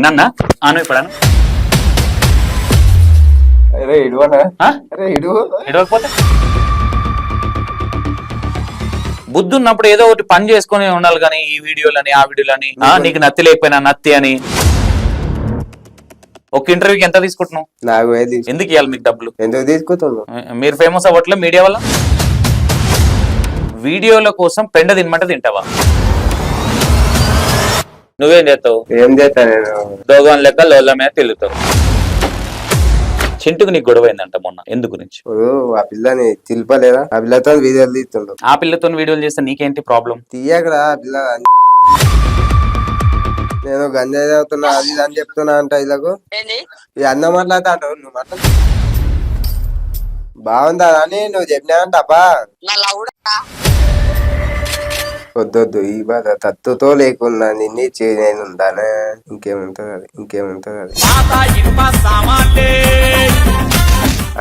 నన్న ఆను ఇప్పుడాను ఇడవకపోతే బుద్ధి ఉన్నప్పుడు ఏదో ఒకటి పని చేసుకుని ఉండాలి కానీ ఈ వీడియోలని ఆ వీడియోలని నీకు నత్తి లేకపోయినా నత్తి అని. ఒక ఇంటర్వ్యూకి ఎంత తీసుకుంటున్నావు? ఎందుకు ఇవ్వాలి మీకు డబ్బులు? ఎందుకు తీసుకుంటున్నావు? మీరు ఫేమస్ అవ్వట్లే మీడియా వల్ల. వీడియోల కోసం పెండ తినమంటే తింటావా? నువ్వేం చేస్తావు? ఏం చేస్తా నేను దోగం లెక్క లోళ్ళ మీద తిరుగుతావు. చింటుకు నీకు గొడవ అయిందంట మొన్న, ఎందు గురించి? ఆ పిల్లని తిల్పలేదా? ఆ పిల్లతో వీడియోలు తీస్తుండ్రు. ఆ పిల్లతో వీడియోలు చేస్తే నీకేంటి ప్రాబ్లం? తీయకరా ఆ పిల్ల. నేను గంజాయి చదువుతున్నా అది ఇది అని చెప్తున్నా అంట ఇలాగూ ఈ అన్న మాట్లాడతా అంటావు. నువ్వు మాట్లాడు బాగుందా అని నువ్వు చెప్పినావంట అబ్బా. వద్దొద్దు ఈ బాధ తత్తుతో లేకున్నా నిన్ను నేనుందానే. ఇంకేముంటది అది, ఇంకేముంటది అది.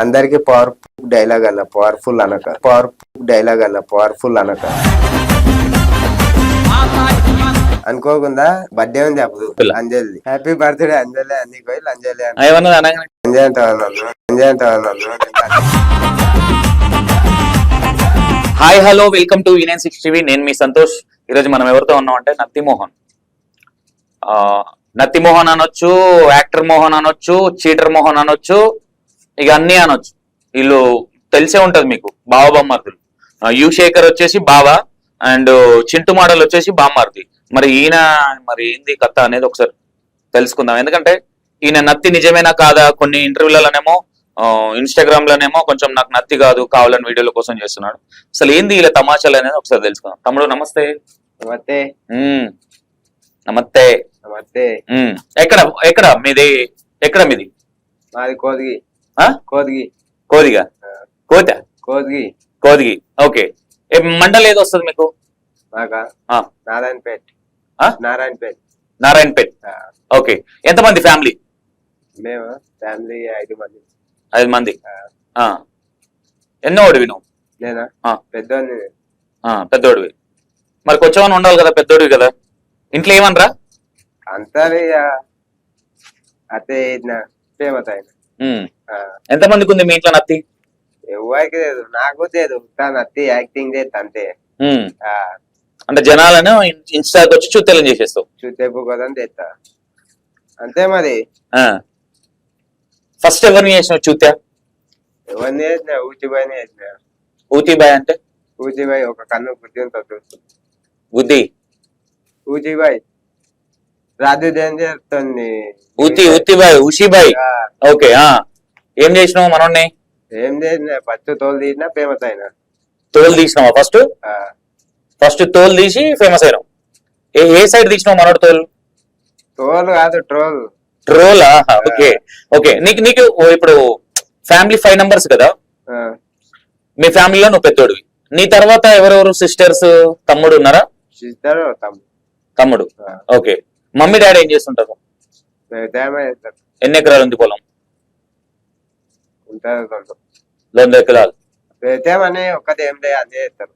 అందరికి పవర్ఫుల్ డైలాగ్ అన్న, పవర్ఫుల్ అనక, పవర్ఫుల్ డైలాగ్ అన్న, పవర్ఫుల్ అనక. అనుకోకుండా బర్త్డే ఉంది అప్పుడు అంజలి. హ్యాపీ బర్త్డే అంజలి అన్ని కోయిల్ Anjali Anjali Anjali. Hi hello welcome to E96 TV. నేను మీ సంతోష్. ఈరోజు మనం ఎవరితో ఉన్నాం అంటే నత్తి మోహన్. నత్తి మోహన్ అనొచ్చు, యాక్టర్ మోహన్ అనొచ్చు, చీటర్ మోహన్ అనొచ్చు, ఇక అన్నీ అనొచ్చు. వీళ్ళు తెలిసే ఉంటది మీకు, బావ బామ్మార్దులు. యు శేఖర్ వచ్చేసి బావ అండ్ చింటు మోడల్ వచ్చేసి బామ్మార్ది. మరి ఈయన మరి ఏంది కథ అనేది ఒకసారి తెలుసుకుందాం. ఎందుకంటే ఈయన నత్తి నిజమేనా కాదా, కొన్ని ఇంటర్వ్యూలలోనేమో ఇన్స్టాగ్రామ్ లోనేమో కొంచెం నాకు నత్తి కాదు కావాలని వీడియోల కోసం చేస్తున్నాడు. అసలు ఏంది ఇలా తమాషాలు అనేది ఒకసారి తెలుసుకుందాం. తమ్ముడు నమస్తే. నమస్తే. నమస్తే. నమస్తే. ఎక్కడ ఎక్కడ మీది? ఎక్కడ మీది? మాది కోదిగి. కోదిగి. కోదిగా? కోత? కోదిగి. కోదిగి. ఓకే. మండల్ ఏదో వస్తుంది మీకు? నారాయణపేట్. నారాయణపేట్. నారాయణపేట్. ఓకే. ఎంతమంది ఫ్యామిలీ? మేము ఫ్యామిలీ 5 మంది. 5 మంది. ఎన్నో ఓడివి నువ్వు? నేనా? పెద్దోడివి. పెద్దోడివి. మరి కొంచెం ఉండాలి కదా, పెద్దోడివి కదా. ఇంట్లో ఏమనరా? అంతా అతే ఫేమస్ అయిన. ఎంతమందికి ఉంది మీ ఇంట్లో నత్తి? ఎవరికి లేదు, నాకు లేదు. నత్తి యాక్టింగ్ చేస్తా అంతే. అంటే జనాలను ఇన్స్టాకి వచ్చి చూతేలని చేసేస్తావు? చూతేపోదని చేస్తా అంతే. మరి ఫస్ట్ ఎవరిని చేసినావు చూత్యా? ఎవరిని చేసిన? ఊచిబాయిని చేసిన. ఊతిబాయ్ అంటే? ఊచిబాయ్ ఒక కన్ను బుద్ధి ఉంటుంది. బుద్ధి? ఊచిబాయ్ రాజు చేస్తుంది. ఊతిబాయ్, ఉషిబాయ్. ఓకే. ఏం చేసినావు మనోడిని? ఏం చేసిన? ఫస్ట్ తోలు తీసినా ఫేమస్ అయినా. తోలు తీసినావా? ఫస్ట్ తోలు తీసి ఫేమస్ అయినావు. ఏ సైడ్ తీసినావు మనోడు తోలు? తోలు కాదు, ట్రోల్. ట్రోలా? ఓకే. ఓకే. నీకు ఇప్పుడు ఫ్యామిలీ 5 మెంబర్స్ కదా. మీ ఫ్యామిలీలో నువ్వు పెద్దోడివి. నీ తర్వాత ఎవరెవరు సిస్టర్స్, తమ్ముడు ఉన్నారా? సిస్టర్, తమ్ముడు. ఓకే. మమ్మీ డాడీ ఏం చేస్తుంటారు? ఎన్ని ఎకరాలు ఉంది పొలం? 2 ఎకరాలు. ఒక్కటి ఏం లేదు, అన్ని చేస్తారు.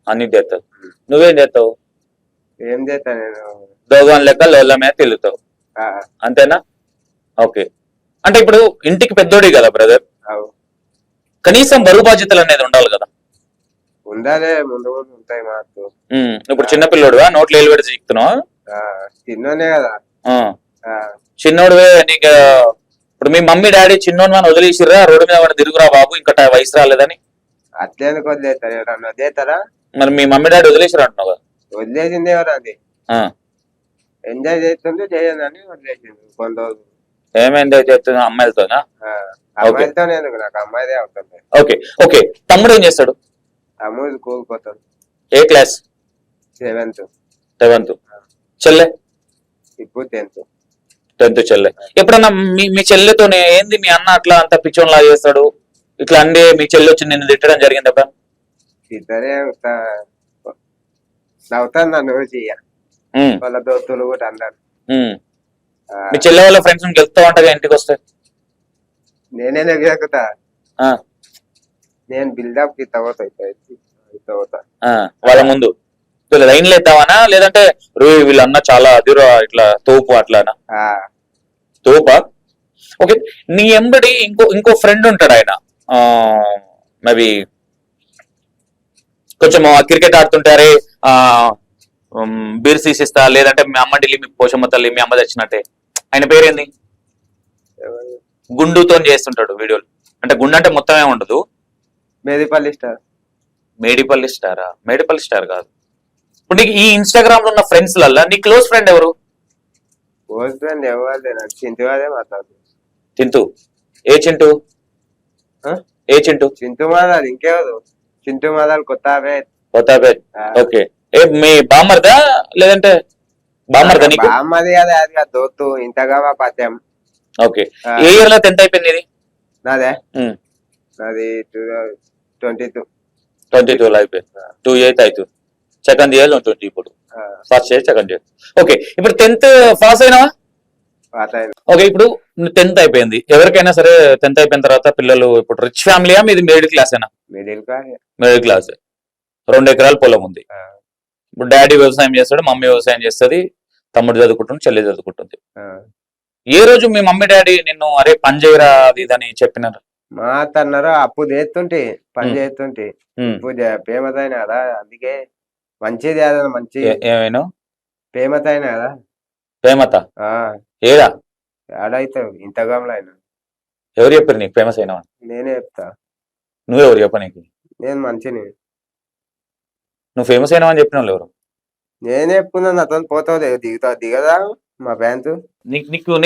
అన్ని చేస్తారు. నువ్వేం చేస్తావు? ఏం చేస్తా నేను దోగం లెక్క లోళ్ళ మీద తిరుగుతావు అంతేనా? ఓకే. అంటే ఇప్పుడు ఇంటికి పెద్దోడి కదా బ్రదర్, కనీసం బరువు బాధ్యతలు అనేది ఉండాలి కదా. ఉండాలి, ముందు ఉంటాయి మాకు. ఇప్పుడు చిన్నపిల్లోడువా? నోట్లు ఏలు పెట్టి చీకుతున్నావా? చిన్నోనే కదా. చిన్నోడువే. నీకు ఇప్పుడు మీ మమ్మీ డాడీ చిన్నోడు అని వదిలేసిర్రా? రోడ్డు మీద వాడు తిరుగురా బాబు ఇంకా వయసు రాలేదని? అట్లేందుకు వదిలేస్తారు? ఎవరన్నా వదిలేస్తారా? మరి మీ మమ్మీ డాడీ వదిలేసిరా అంటున్నావు కదా. వదిలేసింది ఎవరు? అది ఎంజాయ్ చేస్తుంటే చేయదని వదిలేసింది కొన్ని రోజులు. ఏం ఎంజాయ్ చేస్తున్నా? అమ్మాయిలతోనా? అమ్మాయిలతో నాకు అమ్మాయిదే అవుతుంది. ఓకే. ఓకే. తమ్ముడు ఏం చేస్తాడు? తమ్ముడు స్కూల్ పోతాడు. ఏ క్లాస్? 7th. చెల్లె? ఇప్పుడు 10th చెల్లె. ఎప్పుడన్నా మీ చెల్లెతోనే ఏంది మీ అన్న అట్లా అంత పిచ్చోన్లా చేస్తాడు ఇట్లా అంటే మీ చెల్లె వచ్చి నిన్ను తిట్టడం జరిగింది అబ్బా? ఇద్దరే నవ్వుతాను నన్ను వాళ్ళ దోస్తులు కూడా అన్నారు. మీ చెల్లె వాళ్ళ ఫ్రెండ్స్ గెలుస్తా ఉంటాగా ఇంటికి వస్తే? నేనే గెలుకుతా. నేను బిల్డప్ కి తవ్వుతా వాళ్ళ ముందు లైన్లు ఎత్తావానా లేదంటే వీళ్ళన్న చాలా అదిరా ఇట్లా తోపు అట్లానా? తోప. ఓకే, నీ ఎంబడి ఇంకో ఫ్రెండ్ ఉంటాడు, ఆయన మేబీ కొంచెం క్రికెట్ ఆడుతుంటారే, బీర్ తీసిస్తా, లేదంటే మీ అమ్మ ఢిల్లీ, మీ పోషమ్మ తల్లి, మీ అమ్మ తెచ్చినట్టే, ఆయన పేరేంది? గుండుతో చేస్తుంటాడు వీడియోలు. అంటే గుండు అంటే మొత్తమే ఉండదు. మేడిపల్లి స్టార్. మేడిపల్లి స్టారా? మేడిపల్లి స్టార్ కాదు. ఇప్పుడు నీకు ఈ ఇన్స్టాగ్రామ్ లో ఉన్న ఫ్రెండ్స్ లల్లా నీ క్లోజ్ ఫ్రెండ్ ఎవరు? క్లోజ్ ఫ్రెండ్ ఎవరు లేరు, చింటూ అదే మాట్లాడుతుంది. చింటూ? ఏ చింటూ? ఏ చింటూ? చింటూ మాదాలు ఇంకెవరు? చింటూ మాదాలు కొత్తపేట్. ఓకే. ఏ మీ బామ్మర్దా లేదంటే బామ్మర్దా నీకు? బామ్మది అదే, అది కాదు దోత్తు, ఇంతగా మా పత్యం. ఓకే. ఏ ఇయర్ లో 10th అయిపోయింది ఇది? నాదే నాది 22 లో అయిపోయింది. 28 ఆಯ್ತು. సెకండ్ ఇయర్ 20 ఇప్పుడు. First year second year. Okay, ఇప్పుడు 10th పాస్ అయినావా? ఓకే, ఇప్పుడు 10th అయిపోయింది. ఎవరికైనా సరే 10th అయిపోయిన తర్వాత పిల్లలు ఇప్పుడు రిచ్ ఫ్యామిలీయా మీది మిడిల్ క్లాస్ అయినా? Middle class. 2 ఎకరాల పొలం ఉంది. ఇప్పుడు డాడీ వ్యవసాయం చేస్తాడు, మమ్మీ వ్యవసాయం చేస్తుంది, తమ్ముడు చదువుకుంటుంది, చెల్లి చదువుకుంటుంది. ఏ రోజు మీ మమ్మీ డాడీ నిన్ను అరే పని చేయరా అది ఇదని చెప్పినారు? మా అన్నారు అప్పు చేస్తుంటే, పని చేస్తుంటే ఫేమస్ అయినా కదా, అందుకే మంచిది కదా, మంచి ఏమైనా ఫేమస్ అయినా కదా. ఫేమత ఏడా? ఏడైతావు ఇంతగాంలో అయినా. ఎవరు చెప్పారు నీకు ఫేమస్ అయినా? నేనే చెప్తా. నువ్వెవరు చెప్ప నీకు? నేను మంచిని. నువ్వు ఫేమస్ అయినావు అని చెప్పిన వాళ్ళు ఎవరు? నేనే చెప్పుకున్నాను, అతను పోతావు దిగదా మా ఫ్యాన్స్. నీకు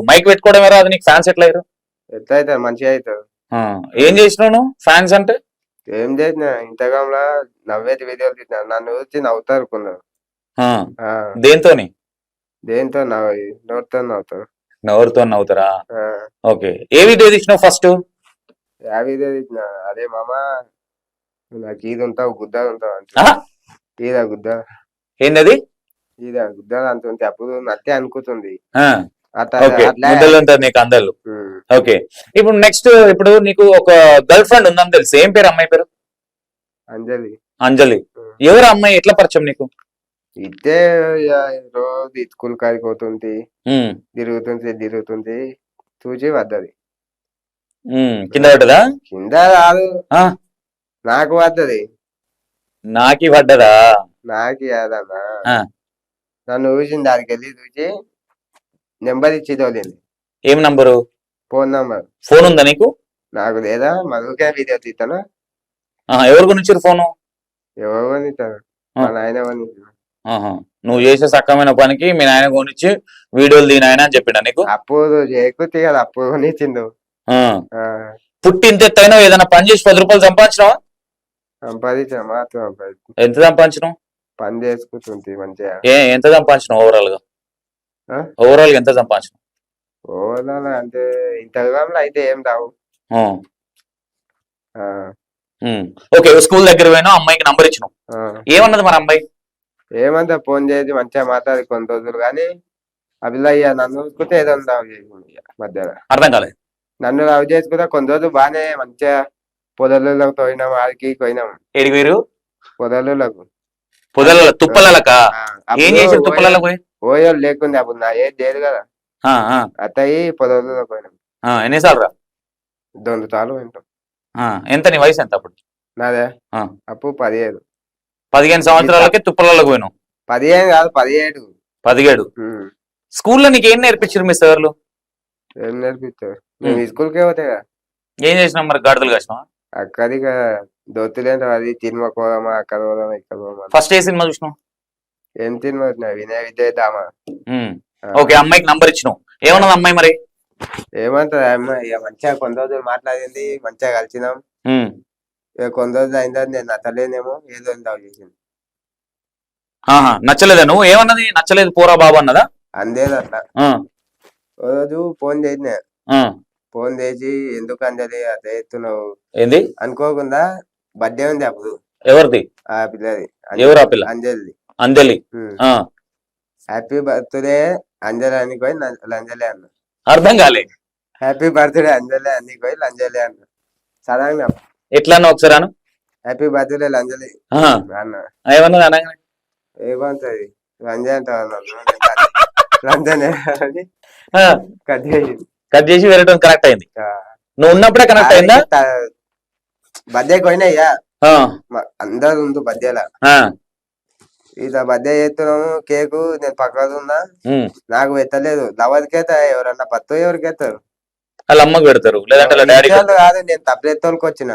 మైక్ పెట్టుకోవడం రాదు, నీకు ఫ్యాన్స్ ఎట్లా అయ్యారు? ఎట్లా అవుతారు, మంచిగా అవుతారు. ఏం చేసినావు నువ్వు ఫ్యాన్స్ అంటే? ఏం చేసిన ఇంతగాంలో నవ్వేది వీడియోలు తీసిన, నన్ను వచ్చి నవ్వుతారు కొన్నారు. దేంతోని? దేంతో నోటితో నవ్వుతారు. నవ్వుతో నవ్వుతారా? ఓకే, ఏ వీడియో తీసినావు ఫస్ట్? ఆ వీడియో తీసిన, అదే మామ నాకు ఇది ఉంటావు గుద్ద ఉంటావు అంటే, ఈదా గుద్ద ఏంటది? ఈదా గుద్ద అంటుంది, అప్పుడు నత్తే అనుకుంటుంది. నీకు అందరు. ఓకే, ఇప్పుడు నెక్స్ట్, ఇప్పుడు నీకు ఒక గర్ల్ ఫ్రెండ్ ఉందని తెలుసు, ఏం పేరు అమ్మాయి పేరు? అంజలి. అంజలి. ఎవరు అమ్మాయి, ఎట్లా పరిచయం నీకు? ఇదే రోజు స్కూల్ కాడికి పోతుంది, తిరుగుతుంది చూసి పడ్డది. కింద పడ్డదా? కింద కాదు, నాకు పడ్డది. నాకి పడ్డదా? నాకి కాదన్నా, నన్ను చూసింది, దానికి వెళ్ళి చూసి నెంబర్ ఇచ్చి తోలింది. ఏం నంబరు? Phone number. ఫోన్ ఉందా నీకు? నాకు లేదా, మధుకే వీడియో తీస్తాను. ఎవరు కొనిచ్చారు ఫోను? ఎవరు కొనిస్తాను, మా నాయన కొనిచ్చాను. నువ్వు చేసే సక్కమైన పనికి మీ నాయన కొనిచ్చి వీడియోలు తీనాయన అని చెప్పిండా నీకు? అప్పుడు చేయకపోతే కదా, అప్పుడు కొనిచ్చిండు. పుట్టి ఇంత ఎత్తైనా ఏదైనా పని చేసి 10 రూపాయలు సంపాదించినావా? సంపాదించిన మాత్రం. ఎంత సంపాదించినావు? పని చేసుకుంటుంది మంచిగా. ఎంత సంపాదించినావు ఓవరాల్ గా? ఓవరాల్ గా ఎంత సంపాదించినావు? ఓవరాల్ అంటే ఇంతగాంలో అయితే ఏం రావు. ఓకే, స్కూల్ దగ్గర పోయినా, అమ్మాయికి నంబర్ ఇచ్చినావు, ఏమన్నది మరి అమ్మాయి? ఏమంతా ఫోన్ చేసి మంచిగా మాట్లాడి కొన్ని రోజులు, కానీ అభిలయ్య నన్ను చూసుకుంటే ఏదో మధ్యలో అర్థం కాలేదు. నన్ను లవ్ చేసుకుంటే కొన్ని రోజులు బాగానే మంచిగా పొదలకు పోయినాం, ఆడికి పోయినాం. ఏడికి వేరు? పొదలకు. తుప్పలకా? ఏం చేసారు తుప్పలలో పోయి? పోయేవాళ్ళు లేకుండా అప్పుడు నా ఏం లేదు కదా, అత్తయ్యి పొదలకు పోయినాం. ఎన్నిసార్లు రా? 2 సార్లు పోయినాం. ఎంత నీ వయసు ఎంత అప్పుడు? నాదే అప్పుడు 15 సంవత్సరాలకే తుప్పలలో పోయినావు? 15 కాదు, 17. స్కూల్లో నీకు ఏం నేర్పించారు మీ సార్లు? ఏం నేర్పించారు, మేము ఈ స్కూల్కే పోతాయి. ఏం చేసినాం మరి? గాడిదలు కాసినావా? అక్కడికి దొత్తులేంట, అది సినిమా పోదామా, అక్కడ పోదామా, ఇక్కడ పోదామా. ఫస్ట్ ఏ సినిమా చూసినావు? ఏం సినిమా వచ్చినా? వినయ విజయధామ. ఓకే, అమ్మాయికి నంబర్ ఇచ్చినావు, ఏమన్నది అమ్మాయి మరి? ఏమంటది అమ్మాయి, ఇక మంచిగా కొన్ని రోజులు మాట్లాడింది, మంచిగా కలిసినాం. ఇక కొన్ని రోజులు అయిన తర్వాత నేను నచ్చలేనేమో, ఏదో చేసింది. నచ్చలేదా? నువ్వు ఏమన్నది? నచ్చలేదు పోరా బాబు అన్నదా? అందేది అట్లా. రోజు ఫోన్ చేసిన, ఫోన్ చేసి ఎందుకు అంజలి అట్లా చేస్తున్నావు ఏంది అనుకోకుండా, బర్త్డే ఉంది అప్పుడు. ఎవరిది? ఆ పిల్లది. ఎవరు ఆ పిల్ల? అంజలి. అంజలి. హ్యాపీ బర్త్డే అంజలి అని పోయి లంజలి అన్న. అర్థం కాలే. హ్యాపీ బర్త్డే అంజలి అని పోయి లంజలి అన్న. సడన్గా ఎట్లా అన్న ఒకసారి అను. హ్యాపీ బర్త్డే లంజలి అన్న. ఏమన్నా? ఏమంటది రంజాన్ రంజానే అని కట్ చేసి కట్ చేసి వేరేటోని కనెక్ట్ అయింది. నువ్వు ఉన్నప్పుడే కనెక్ట్ అయిందా? బర్త్డే పోయినాయ్యా ఆ, అందరు ఉంది బర్త్డేలా. ఆ, ఇట్లా బర్త్డే చేస్తున్నాము, కేకు నేను పక్కన ఉన్నా, ఉమ్. నాకు పెట్టలేదు. లవర్కైతే ఎవరన్నా పత్తు ఎవరికైతారు, వాళ్ళ అమ్మకి పెడతారు లేదంటే వాళ్ళ డాడీ ఇంట్లో కాదు. నేను తప్పలేత్తోనికి వచ్చిన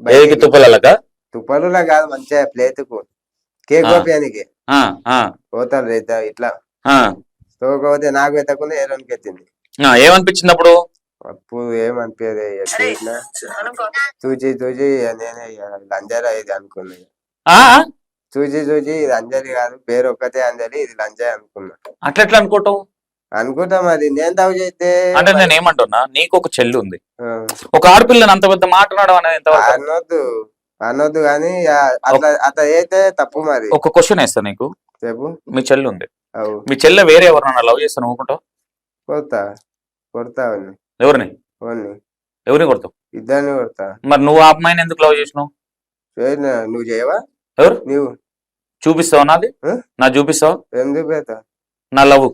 ఏదికి తుప్పలక తుప్పలులా కాదు, మంచిగా ప్లేతుకు కేక్ కోపియానికి పోతారు రైతా ఇట్లా. పోకపోతే నాకు పెట్టకుండా ఏరోనికి ఎత్తింది. ఏమనిపించింది అప్పుడు? అప్పుడు ఏమనిపించదు, చూచి చూచి నేనే లంజరా ఇది అనుకున్నా. చూచి చూచి ఇది అంజలి కాదు, పేరు ఒక్కతే అంజలి, ఇది లంజాయి అనుకున్నా. అట్లా ఎట్లా అనుకోవటం? అనుకుంటా మరి, నేను తవ్వు చేస్తే. అంటే నేను ఏమంటున్నా, నీకు ఒక చెల్లి ఉంది, ఒక ఆడపిల్లని అంత పెద్ద మాట్లాడడం అనేది ఎంతవరకు? అనొద్దు అనొద్దు కానీ అట్లా అట్లా అయితే తప్పు. మరి ఒక క్వశ్చన్ వేస్తా నీకు, చెప్పు. మీ చెల్లి ఉంది, మీ చెల్లె వేరే ఎవరన్నా లవ్ చేస్తాను అనుకుంటావు? కొడతా కొడతా. ఎవరిని ఎవరిని కొడతావు? ఇద్దరిని కొడతా. మరి నువ్వు ఆ అమ్మాయిని ఎందుకు లవ్ చేసినావు? నువ్వు చేయవా? ఎవరు? నువ్వు చూపిస్తావు నాది? నా చూపిస్తావు? ఏం చూపిస్తా? నా లవ్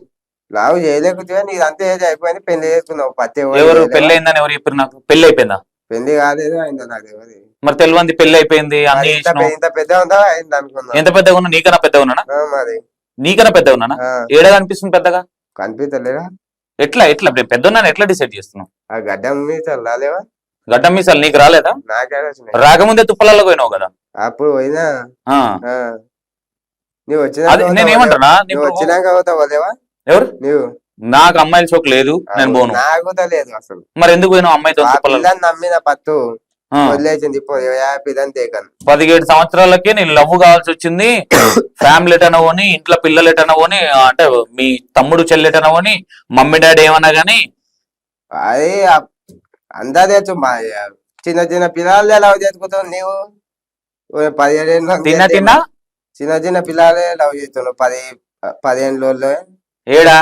లావు చేయలేకపోతే నీది అంతే ఏజ్ అయిపోయింది, పెళ్లి చేసుకున్నావు. పత్తి ఎవరు పెళ్లి అయిందని ఎవరు చెప్పారు నాకు? పెళ్లి అయిపోయిందా? పెళ్లి కాలేదు, అయిందా నాకు ఎవరి. మరి తెలియంది పెళ్లి అయిపోయింది అన్ని. ఇంత పెద్ద ఉందా అయింది అనుకున్నా. ఎంత పెద్దగా ఉన్నా? నీకన్నా పెద్దగా ఉన్నానా? మరి నీకన్నా పెద్దగా ఉన్నానా? ఏడా కనిపిస్తుంది పెద్దగా? కనిపిస్తలేదా? ఎట్లా ఎట్లా పెద్ద ఉన్నాను ఎట్లా డిసైడ్ చేస్తున్నావు? ఆ గడ్డం రాలేవా? గడ్డం మీసాలు నీకు రాలేదా? నాకే రాకముందే తుప్పలలో పోయినావు కదా. అప్పుడు పోయినా. నువ్వు నేను ఏమంటున్నా, వచ్చినాక పోతావా? ఎవరు? నువ్వు. నాకు అమ్మాయిల చోక్ లేదు, నేను పోను. నాకు లేదు అసలు. మరి ఎందుకు పోయినావు అమ్మాయితో? నమ్మిన పత్తు వదిలేసింది, 17 సంవత్సరాలకే నేను లవ్ కావాల్సి వచ్చింది. ఫ్యామిలీ ఎటనవని, ఇంట్లో పిల్లలు ఎటనవని, అంటే మీ తమ్ముడు చెల్లెటనవని, మమ్మీ డాడీ ఏమన్నా గానీ అది అందా తెచ్చు. చిన్న చిన్న పిల్లలు లవ్ చేసుకుంటావు నీవు. 17 ఏళ్ళు చిన్న చిన్న పిల్లలే లవ్ చేస్తున్నావు. 10 ఏడా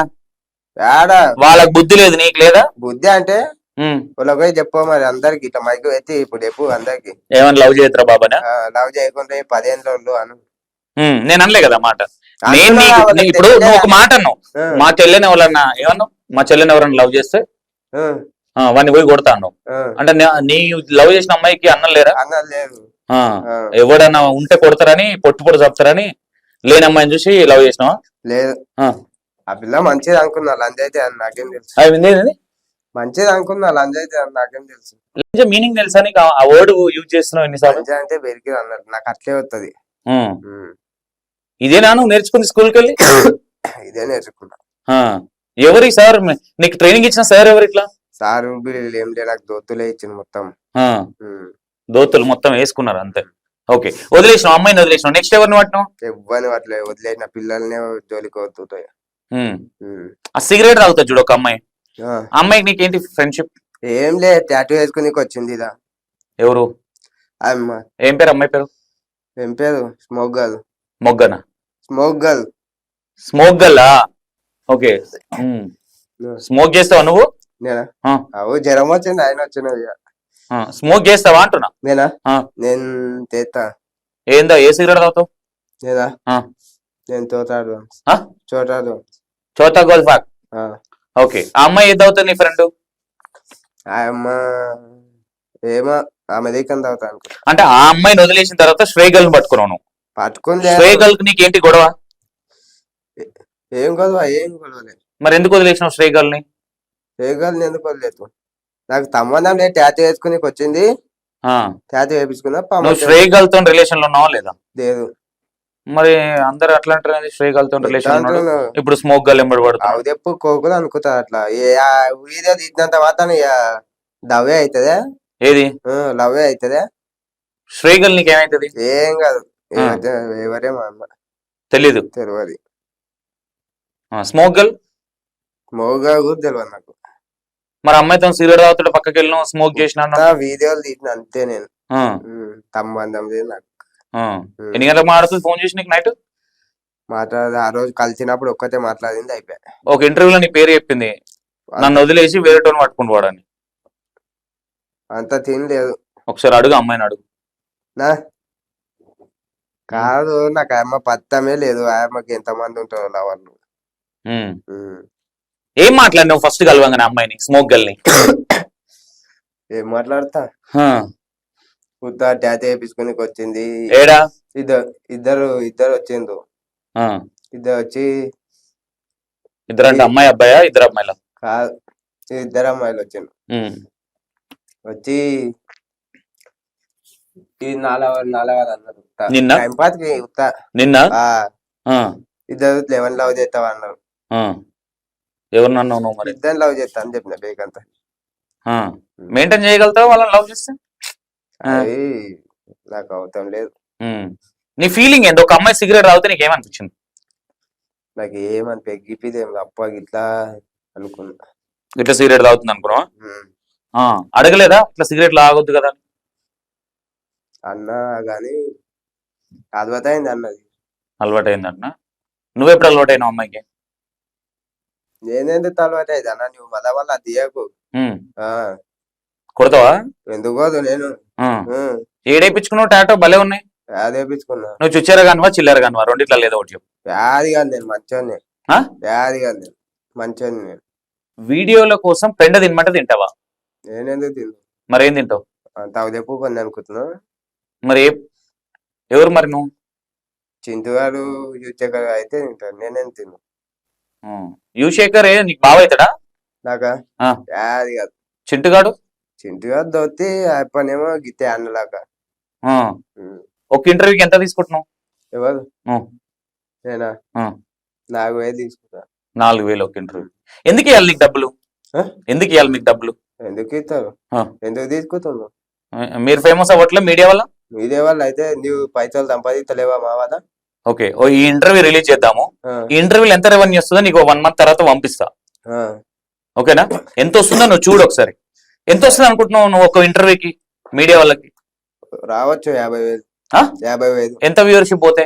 వాళ్ళకి బుద్ధి లేదు, నీకు లేదా బుద్ధి? అంటే వాళ్ళకి చెప్పు మరి అందరికి, ఇట్లా మైకు ఎత్తి ఇప్పుడు చెప్పు అందరికి. ఏమన్నా లవ్ చేయరా బాబానా? లవ్ చేయకుండా 10 ఏళ్ళు అను. నేను అనలే కదా మాట. ఇప్పుడు నువ్వు ఒక మాట అన్నావు, మా చెల్లెని ఎవరన్నా ఏమన్నావు, మా చెల్లెని ఎవరన్నా లవ్ చేస్తే వాడిని పోయి కొడతా అన్నావు. అంటే నీ లవ్ చేసిన అమ్మాయికి అన్నం లేరా? అన్నం లేదు. ఎవడన్నా ఉంటే కొడతారని, పొట్టు చంపుతారని లేని అమ్మాయిని చూసి లవ్ చేసినావా? లేదు. ఆ పిల్ల మంచిది అనుకున్నా, లంజ్ అయితే అని నాకేం తెలుసు. మంచిది అనుకున్నా, లంజ్ అయితే అని నాకేం తెలుసు. మీనింగ్ తెలుసా నీకు? ఆ వర్డ్ యూజ్ చేస్తున్నావు ఎన్నిసార్లు? అంటే బెరికి అన్నారు, నాకు అట్లే వస్తుంది. ఇదేనా నువ్వు నేర్చుకుంది స్కూల్కి వెళ్ళి? ఇదే నేర్చుకున్నా. ఎవరి సార్ నీకు ట్రైనింగ్ ఇచ్చిన సార్ ఎవరు? ఇట్లా సార్ ఏం లేదు, నాకు దోతులే ఇచ్చింది మొత్తం. దోతులు మొత్తం వేసుకున్నారు అంతే. ఓకే, వదిలేసినావు అమ్మాయిని, వదిలేసినావు. నెక్స్ట్ ఎవరిని పట్టినావు? ఎవరిని పట్టలే, వదిలేసిన పిల్లల్ని జోలికి వదులుతాయి. ఆ సిగరెట్ తాగుతావు చూడు ఒక అమ్మాయి, అమ్మాయికి నీకేంటి ఫ్రెండ్షిప్? ఏం లేదు, టాటూ వేసుకునికి వచ్చింది ఇదా. ఎవరు? అమ్మ. ఏం పేరు అమ్మాయి పేరు? ఏం పేరు? Smoke girl. మొగ్గనా? Smoke girl. స్మోక్ గర్లా? ఓకే. స్మోక్ చేస్తావా నువ్వు? నేనా? జ్వరం వచ్చింది, ఆయన వచ్చిన. స్మోక్ చేస్తావా అంటున్నా. నేనా? నేను చేస్తా. ఏందా ఏ సిగరెట్ తాగుతావు? నేనా? నేను చోటాడు. చోటా గోల్ఫాక్. ఓకే, ఆ అమ్మాయి ఏది తాగుతుంది నీ ఫ్రెండ్? ఆ అమ్మ ఏమో అమెరికన్ తాగుతా. అంటే ఆ అమ్మాయిని వదిలేసిన తర్వాత శ్రేగల్ పట్టుకున్నావు. పట్టుకుంది. శ్రేగల్ నీకేంటి గొడవ? ఏం గొడవ? ఏం గొడవలేదు. మరి ఎందుకు వదిలేసినావు శ్రేగల్ ని? శ్రేగల్ ఎందుకు వదిలేదు? నాకు సంబంధం లేదు, టాటూ వేసుకుని వచ్చింది, టాటూ వేపించుకున్నా. నువ్వు శ్రేగల్ తో రిలేషన్ లో ఉన్నావా లేదా? లేదు. మరి అందరు అట్లా అంటారు, శ్రేగల్ తో రిలేషన్. ఇప్పుడు స్మోక్ గర్ల్ ఎంబడి పడుతుంది. అదేపు కోకులు అనుకుంటా అట్లా. వీడియో తీసినంత మాత్రం లవ్వే అవుతుందా? ఏది లవ్వే అవుతుందా? శ్రేగల్ నీకేమైతుంది? ఏం కాదు, ఎవరేమో అమ్మ తెలీదు. తెలియదు. Smoke girl? స్మోక్ గర్ల్ కూడా తెలియదు నాకు. మరి అమ్మాయితో సిగరెట్ తాగుతుంటే పక్కకి వెళ్ళిన స్మోక్ చేసిన వీడియోలు తీసిన అంతే. నేను సంబంధం లేదు నాకు. ఎన్ని గంటలకు మాట్లాడుతుంది ఫోన్ చేసి నీకు? నైట్ మాట్లాడదు. ఆ రోజు కలిసినప్పుడు ఒక్కతే మాట్లాడింది, అయిపోయా. ఒక ఇంటర్వ్యూలో నీ పేరు చెప్పింది, నన్ను వదిలేసి వేరే టోన్ పట్టుకుని వాడని. అంత తినలేదు. ఒకసారి అడుగు, అమ్మాయిని అడుగు. నా కాదు, నాకు అమ్మ పత్తమే లేదు. ఆయమ్మకి ఎంతమంది ఉంటారో లవర్లు. ఏం మాట్లాడినావు ఫస్ట్ కలవంగానే అమ్మాయిని, స్మోక్ గర్ల్ని? ఏం మాట్లాడతా, కుత్తా ట్యాట్ వేయించుకుని వచ్చింది. ఏడా? ఇద్దరు వచ్చిండ్రు. ఇద్దరు వచ్చి, ఇద్దరంటే అమ్మాయి అబ్బాయా? ఇద్దరు అమ్మాయిల? కాదు, ఇద్దరు అమ్మాయిలు వచ్చిండ్రు. వచ్చి నాలుగు అన్నారు. నిన్న టైం పాస్ కి నిన్న ఇద్దరు 11 లవ్ చేస్తావా అన్నారు. ఎవరిని అన్నావు నువ్వు మరి? ఇద్దరు లవ్ చేస్తా అని చెప్పిన బేకంతా. మెయింటైన్ చేయగలుగుతావు వాళ్ళని లవ్ చేస్తే? అది నాకు అవసరం లేదు. నీ ఫీలింగ్ ఏంటి? ఒక అమ్మాయి సిగరెట్ తాగితే నీకు ఏమనిపించింది? నాకు ఏమని పెగ్గిపోయింది అప్ప ఇట్లా అనుకున్నా. ఇట్లా సిగరెట్ తాగుతుంది అనుకున్నావా? అడగలేదా ఇట్లా సిగరెట్ లాగొద్దు కదా అన్నా? గాని అలవాటు అయింది అన్నది. అలవాటు అయింది అన్న. నువ్వెప్పుడు అలవాటు అయినావు అమ్మాయికి? నేనెందుకు అలవాటు అయింది అన్న? నువ్వు మళ్ళా వల్ల తీయకు. కొడతావా? ఎందుకో నేను ఏడేపించుకున్నావు? టాటో భలే ఉన్నాయి. వేపించుకున్నా. నువ్వు చుచ్చారా కానివా చిల్లర కానివా? రెండిట్లా లేదో ఒకటి చెప్పు. వ్యాధి కాదు, నేను మంచోని. వ్యాధి కాదు, నేను మంచోని. నేను వీడియోల కోసం పెండ తినమంటే తింటావా? నేనెందుకు తిను. మరేం తింటావు? తవదేపు కొంది అనుకుంటున్నా. మరి ఎవరు మరి నువ్వు? చింటుగాడు యుచకర్ అయితే తింటాను, నేనేం తిను. యుశేఖర్ నీకు బావ అవుతాడా? నాకా? వ్యాధి కాదు. చింటుగాడు? చింటుగాడు దొత్తి అప్పనేమో గిత్తే అన్నలాగా. ఒక ఇంటర్వ్యూకి ఎంత తీసుకుంటున్నావు? ఎవరు? నేనా? 4,000 తీసుకుంటా. 4,000 ఒక ఇంటర్వ్యూ. ఎందుకు ఇవ్వాలి నీకు డబ్బులు? ఎందుకు ఇవ్వాలి మీకు డబ్బులు? ఎందుకు ఇస్తారు? ఎందుకు తీసుకుంటున్నావు? మీరు ఫేమస్ అవ్వట్లే మీడియా వల్ల? మీడియా వల్ల అయితే నువ్వు పైసలు సంపాదించలేవా మా వల్ల? ఓకే, ఈ ఇంటర్వ్యూ రిలీజ్ చేద్దాము. ఈ ఇంటర్వ్యూలు ఎంత రెవెన్యూ వస్తుందో నీకు 1 month తర్వాత పంపిస్తా. ఓకేనా? ఎంత వస్తుందో నువ్వు చూడు ఒకసారి. ఎంత వస్తుంది అనుకుంటున్నావు నువ్వు ఒక ఇంటర్వ్యూకి మీడియా వాళ్ళకి? రావచ్చు 50,000. 50,000. ఎంత వ్యూవర్షిప్ పోతే?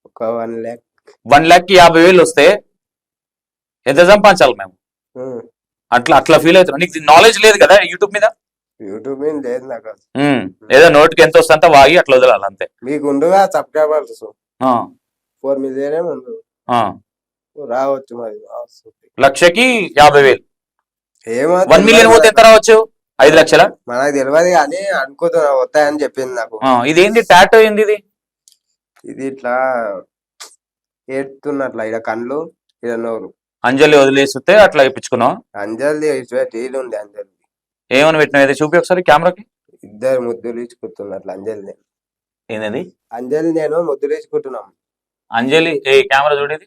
ఒక 1 lakh. 1 lakh కి 50,000 వస్తే ఎంత సంపాదించాలి మేము? అట్లా ఫీల్ అవుతున్నావు. నీకు నాలెడ్జ్ లేదు కదా యూట్యూబ్ మీద? యూట్యూబ్ మీద లేదు నాకు. ఏదో నోటికి ఎంత వస్తుందంత వాగి అట్లా వదలాలి అంతే. మీకు ఉండగా సబ్స్క్రైబర్స్ 4 million ఉండు. రావచ్చు మరి. లక్షకి 50,000. ఏమో 1 million పోతే ఎంత రావచ్చు? 5 లక్షల? మనకు తెలియదు కానీ అనుకుంటున్నా వస్తాయని చెప్పింది నాకు. ఇదేంటి టాటో ఏంది ఇది? ఇది ఇట్లా ఏడుతున్నట్ల ఇక్కడ కళ్ళు, ఇక్కడ నోరు. అంజలి వదిలేస్తే అట్లా ఇప్పించుకున్నావు? అంజలి ఉంది. అంజలి ఏమని పెట్టినావు? అయితే చూపి ఒకసారి కెమెరాకి. ఇద్దరు ముద్దులు ఇచ్చుకుంటున్నట్లు అంజలి. ఏంటది? అంజలి నేను ముద్దులు ఇచ్చుకుంటున్నాం. అంజలి కెమెరా చూడేది.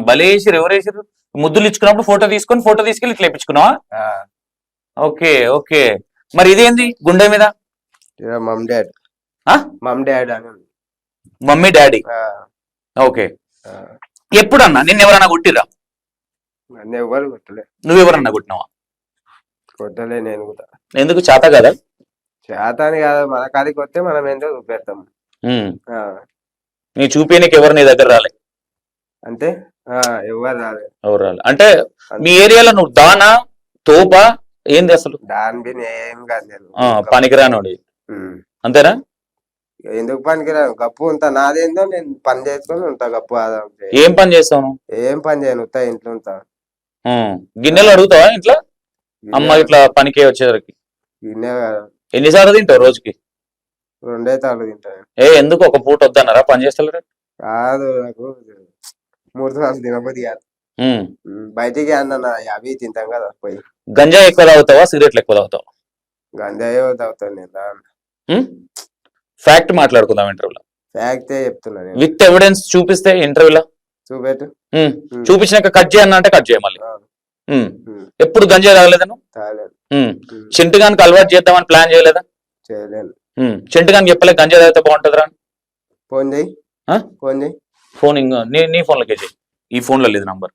భలే వేసిరు. ఎవరు వేసిరు? ముద్దులు ఇచ్చుకున్నప్పుడు ఫోటో తీసుకెళ్ళి ఇట్లా ఇప్పించుకున్నావా? Okay okay. మరి ఇదేంది గుండె మీద? మమ్ డాడ్ అని. Mummy daddy. ఓకే. ఎప్పుడన్నా నిన్న ఎవరన్నా కొట్టిరా? నన్ను ఎవరు కొట్టలే. నువ్వెవరన్నా కొట్టినావా? కొట్టలే నేను కూడా. ఎందుకు? చేత కదా? చేత అని కాదు, మన కాడికి వస్తే మనం ఏంటో చూపెడతాం. నీ చూపేనికి ఎవరు నీ దగ్గర రాలే? అంటే ఎవరు రాలే. అంటే మీ ఏరియాలో నువ్వు దానా తోపా ఏంది అసలు? దాని బిన్ ఏం కాదు నేను. పనికిరానోడి అంతేనా? ఎందుకు పనికిరాను? గప్పు ఉంటా. నాదేందో నేను పని చేసుకొని ఉంటా. గప్పు ఆదాం. ఏం పని చేస్తావు? ఏం పని చేయను, ఉంటా ఇంట్లో ఉంటా. గిన్నెలు అడుగుతావా ఇంట్లో? అమ్మ ఇట్లా పనికి వచ్చేసరికి గిన్నె ఎన్నిసార్లు తింటావు రోజుకి? 2 సార్లు తింటాను. ఎందుకు ఒక పూట వద్దన్నారా పని చేస్తలేరు? కాదు, నాకు 3 సార్లు తినబోది కాదు. బయటికి అన్న అవి తింటాం కదా పోయి. గంజాయి ఎక్కువ తాగుతావా సిగరెట్లు ఎక్కువ తాగుతావా? గంజాయి తాగుతాను నేను. ఫ్యాక్ట్ మాట్లాడుకుందాం ఇంటర్వ్యూలో. ఫ్యాక్టే చెప్తున్నా. విత్ ఎవిడెన్స్ చూపిస్తే ఇంటర్వ్యూలో చూపెట్టు. చూపించినాక కట్ చేయన్నా అంటే కట్ చేయ. మళ్ళీ ఎప్పుడు గంజాయి తాగలేదను? చింటుగానికి అలవాటు చేద్దామని ప్లాన్ చేయలేదా? చేయలేదు. చింటుగానికి చెప్పలే గంజాయి తాగితే బాగుంటుందిరా? ఫోన్ ఇంకా నీ ఫోన్లోకి చేయి. ఈ ఫోన్ లో లేదు నంబర్.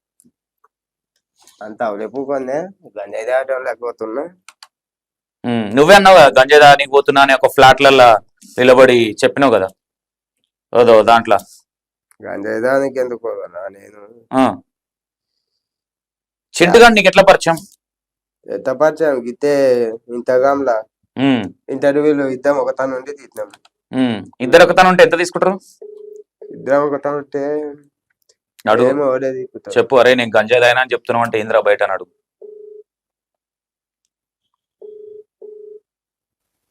అంత అవలేపుకొందే గంజాయి తాగటం లేకపోతున్నా. నువ్వే అన్నావు కదా గంజాయి తాగడానికి పోతున్నా అని ఒక ఫ్లాట్లలో నిలబడి చెప్పినావు కదా ఓదో దాంట్లో. గంజాయి తాగడానికి ఎందుకు నేను? చింటుగాడు నీకు ఎట్లా పరిచయం? ఎట్లా పరిచయం? గితే ఇన్స్టాగ్రామ్ లా ఇంటర్వ్యూలు ఇద్దరం ఒకతాను ఉండి తీసినాం. ఇద్దరు ఒకతాను ఉంటే ఎంత తీసుకుంటారు? ఇద్దరం ఒకతాను ఉంటే అడుగు ఏమో ఓడే దిక్కుతాడు. చెప్పు. అరే నేను గంజాయి తాగినా అని చెప్తున్నావు అంటే ఏంద్రా బయట అని అడుగు.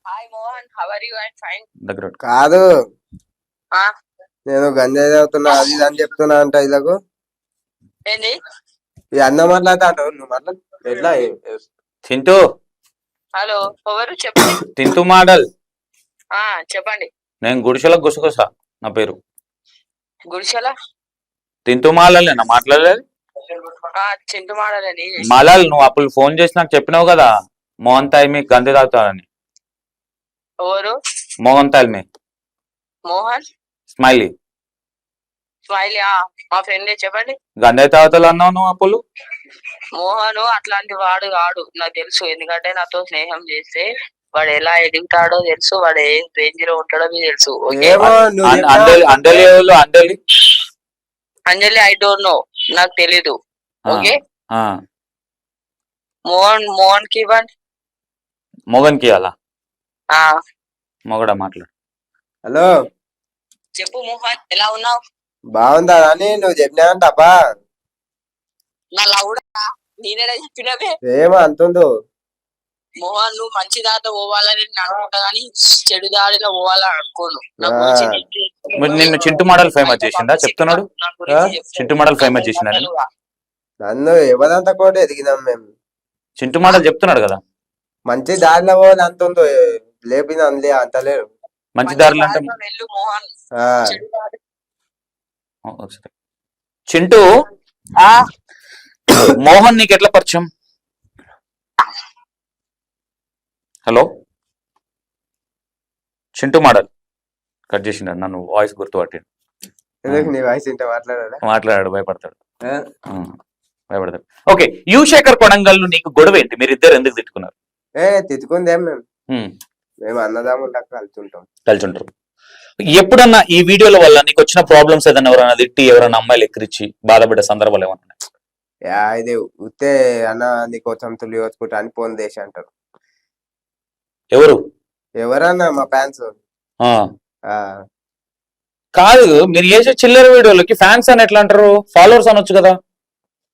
Hi Mohan, how are you? I'm fine. దగ్గర పెట్టు. కాదు ఆ నేను గంజాయి తాగుతున్నా అది ఇది అని చెప్తున్నా అంట ఇలాగూ ఏంది? ఈ అన్న మాట్లాడతా అంటావు నువ్వు మాట్లాడు ఎట్లా చింటూ హలో, ఎవరు చెప్పండి? తింటూ మాడల్. ఆ చెప్పండి. నేను గుడిసెలకు గుసగుసా. నా పేరు గుడిసెల తింటూ మాలల్. నేను మాట్లాడలేదు. చింటు మాడాలని మాలల్ నువ్వు అప్పుడు ఫోన్ చేసి నాకు చెప్పినావు కదా మోహన్ తాయి మీకు గంజి తాగుతానని. ఎవరు? మోహన్ తాయి మీ మోహన్ స్మైలీ స్మైలీ. మా ఫ్రెండే, చెప్పండి. గంజాయి తాగుతాలు అన్నావు నువ్వు అప్పుడు. మోహన్ అట్లాంటి వాడు కాడు, నాకు తెలుసు. ఎందుకంటే నాతో స్నేహం చేస్తే వాడు ఎలా ఎదుగుతాడో తెలుసు, వాడు ఏ రేంజ్ లో ఉంటాడో మీకు తెలుసు. ఓకే, ఏమో నువ్వు అండలి అండలి ఎవరు? అండలి అంజలి ఐ డోంట్ నో, నాకు తెలీదు. ఓకే, ఆ, మోహన్ కి ఇవ్వండి. మోగన్ కి అలా ఆ మొగడా మాట్లాడు. హలో చెప్పు మోహన్, ఎలా ఉన్నావు? బాగుందా అని నువ్వు చెప్పినావంట అబ్బా నా లవుడా, నేనేడా చెప్పినవే. ఏమో అంతుందో మోహన్, నువ్వు మంచి దారిలో పోవాలని నేను అనుకుంటా కానీ చెడు దారిలో పోవాలని అనుకోను. నా ఆ. గురించి మరి నిన్ను చింటూ మోడల్ ఫేమస్ చేసిందా చెప్తున్నాడు? నా గురించి ఆ? చెప్తాను. చింటూ మోడల్ ఫేమస్ చేసిందా? నన్ను ఎవరంతా కూడా ఎదిగినాం మేము చింటూ మోడల్ చెప్తున్నాడు కదా మంచి దారిలో పోవాలి అంతుందో లేపిన అందులే అంత లేరు మంచి దారులు అంటే. దారిలో వెళ్ళు మోహన్. ఆ, చెడు దారి- ఒకసారి. చింటూ మోహన్ నీకు ఎట్లా పరిచయం? హలో చింటూ మోడల్ కట్ చేసిండ నన్ను వాయిస్ గుర్తుపట్టిండు. ఎందుకు నీ వాయిస్ ఇంట మాట్లాడాలా మాట్లాడాడు, భయపడతాడు. ఆ? భయపడతాడు. ఓకే, యువశేఖర్ కొడంగల్ నీకు గొడవ ఏంటి? మీరు ఇద్దరు ఎందుకు తిట్టుకున్నారు? తిట్టుకుందేం మేము ఉమ్, మేము అన్నదాములకు కలుతుంటాం కలిసి ఉంటారు. ఎప్పుడన్నా ఈ వీడియోల వల్ల నీకు వచ్చిన ప్రాబ్లమ్స్ ఏదైనా ఎవరైనా తిట్టి ఎవరైనా అమ్మాయిలు ఎక్కిరిచ్చి బాధపడ్డ సందర్భాలు ఏమన్నా ఉన్నాయా? ఇది ఉత్తే అన్న నీకోసం తుల్లి వచ్చుకుంటా అని ఫోన్ చేసి అంటారు ఎవరు? ఎవరన్నా మా ఫ్యాన్స్ ఆ, కాదు, మీరు చేసే చిల్లర వీడియోలకి ఫ్యాన్స్ అని ఎట్లా అంటారు? ఫాలోవర్స్ అనొచ్చు కదా.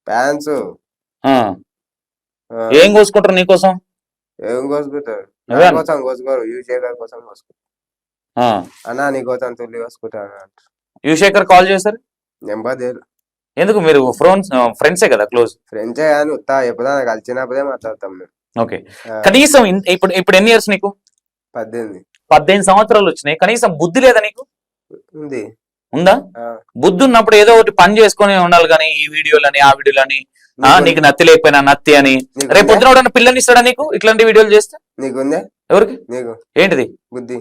ఫ్యాన్స్ ఆ, ఏం కోసుకుంటారు నీకోసం? ఏం కోసుకుంటారు నువ్వే అను. కోసం కోసుకోరు యువశేఖర్ కోసం కోసుకుంటారు ఆ, అన్నా నీకోసం తుల్లి కోసుకుంటాను అంటారు యువశేఖర్ కాల్ చేశారు నెంబర్ దేరు ఎందుకు? మీరు ఫ్రెండ్సే కదా, క్లోజ్. ఫ్రెండ్సే కానీ ఉత్తా ఎప్పుడైనా కలిసినప్పుడే మాట్లాడతాం మేము ఓకే, ఆ, కనీసం ఇప్పుడు ఇప్పుడు ఎన్ని ఇయర్స్ నీకు? 18 18 సంవత్సరాలు వచ్చినాయి. కనీసం బుద్ధి లేదా నీకు? ఉంది ఉందా? ఆ, బుద్ధి ఉన్నప్పుడు ఏదో ఒకటి పని చేసుకొని ఉండాలి కానీ ఈ వీడియోలని ఆ వీడియోలని నీకు నత్తి లేకపోయినా నత్తి అని నీకు రేపు పొద్దున ఎవడన్నా పిల్లని ఇస్తాడా నీకు ఇట్లాంటి వీడియోలు చేస్తే? నీకుందే ఎవరికి? నీకు ఏంటిది? బుద్ధి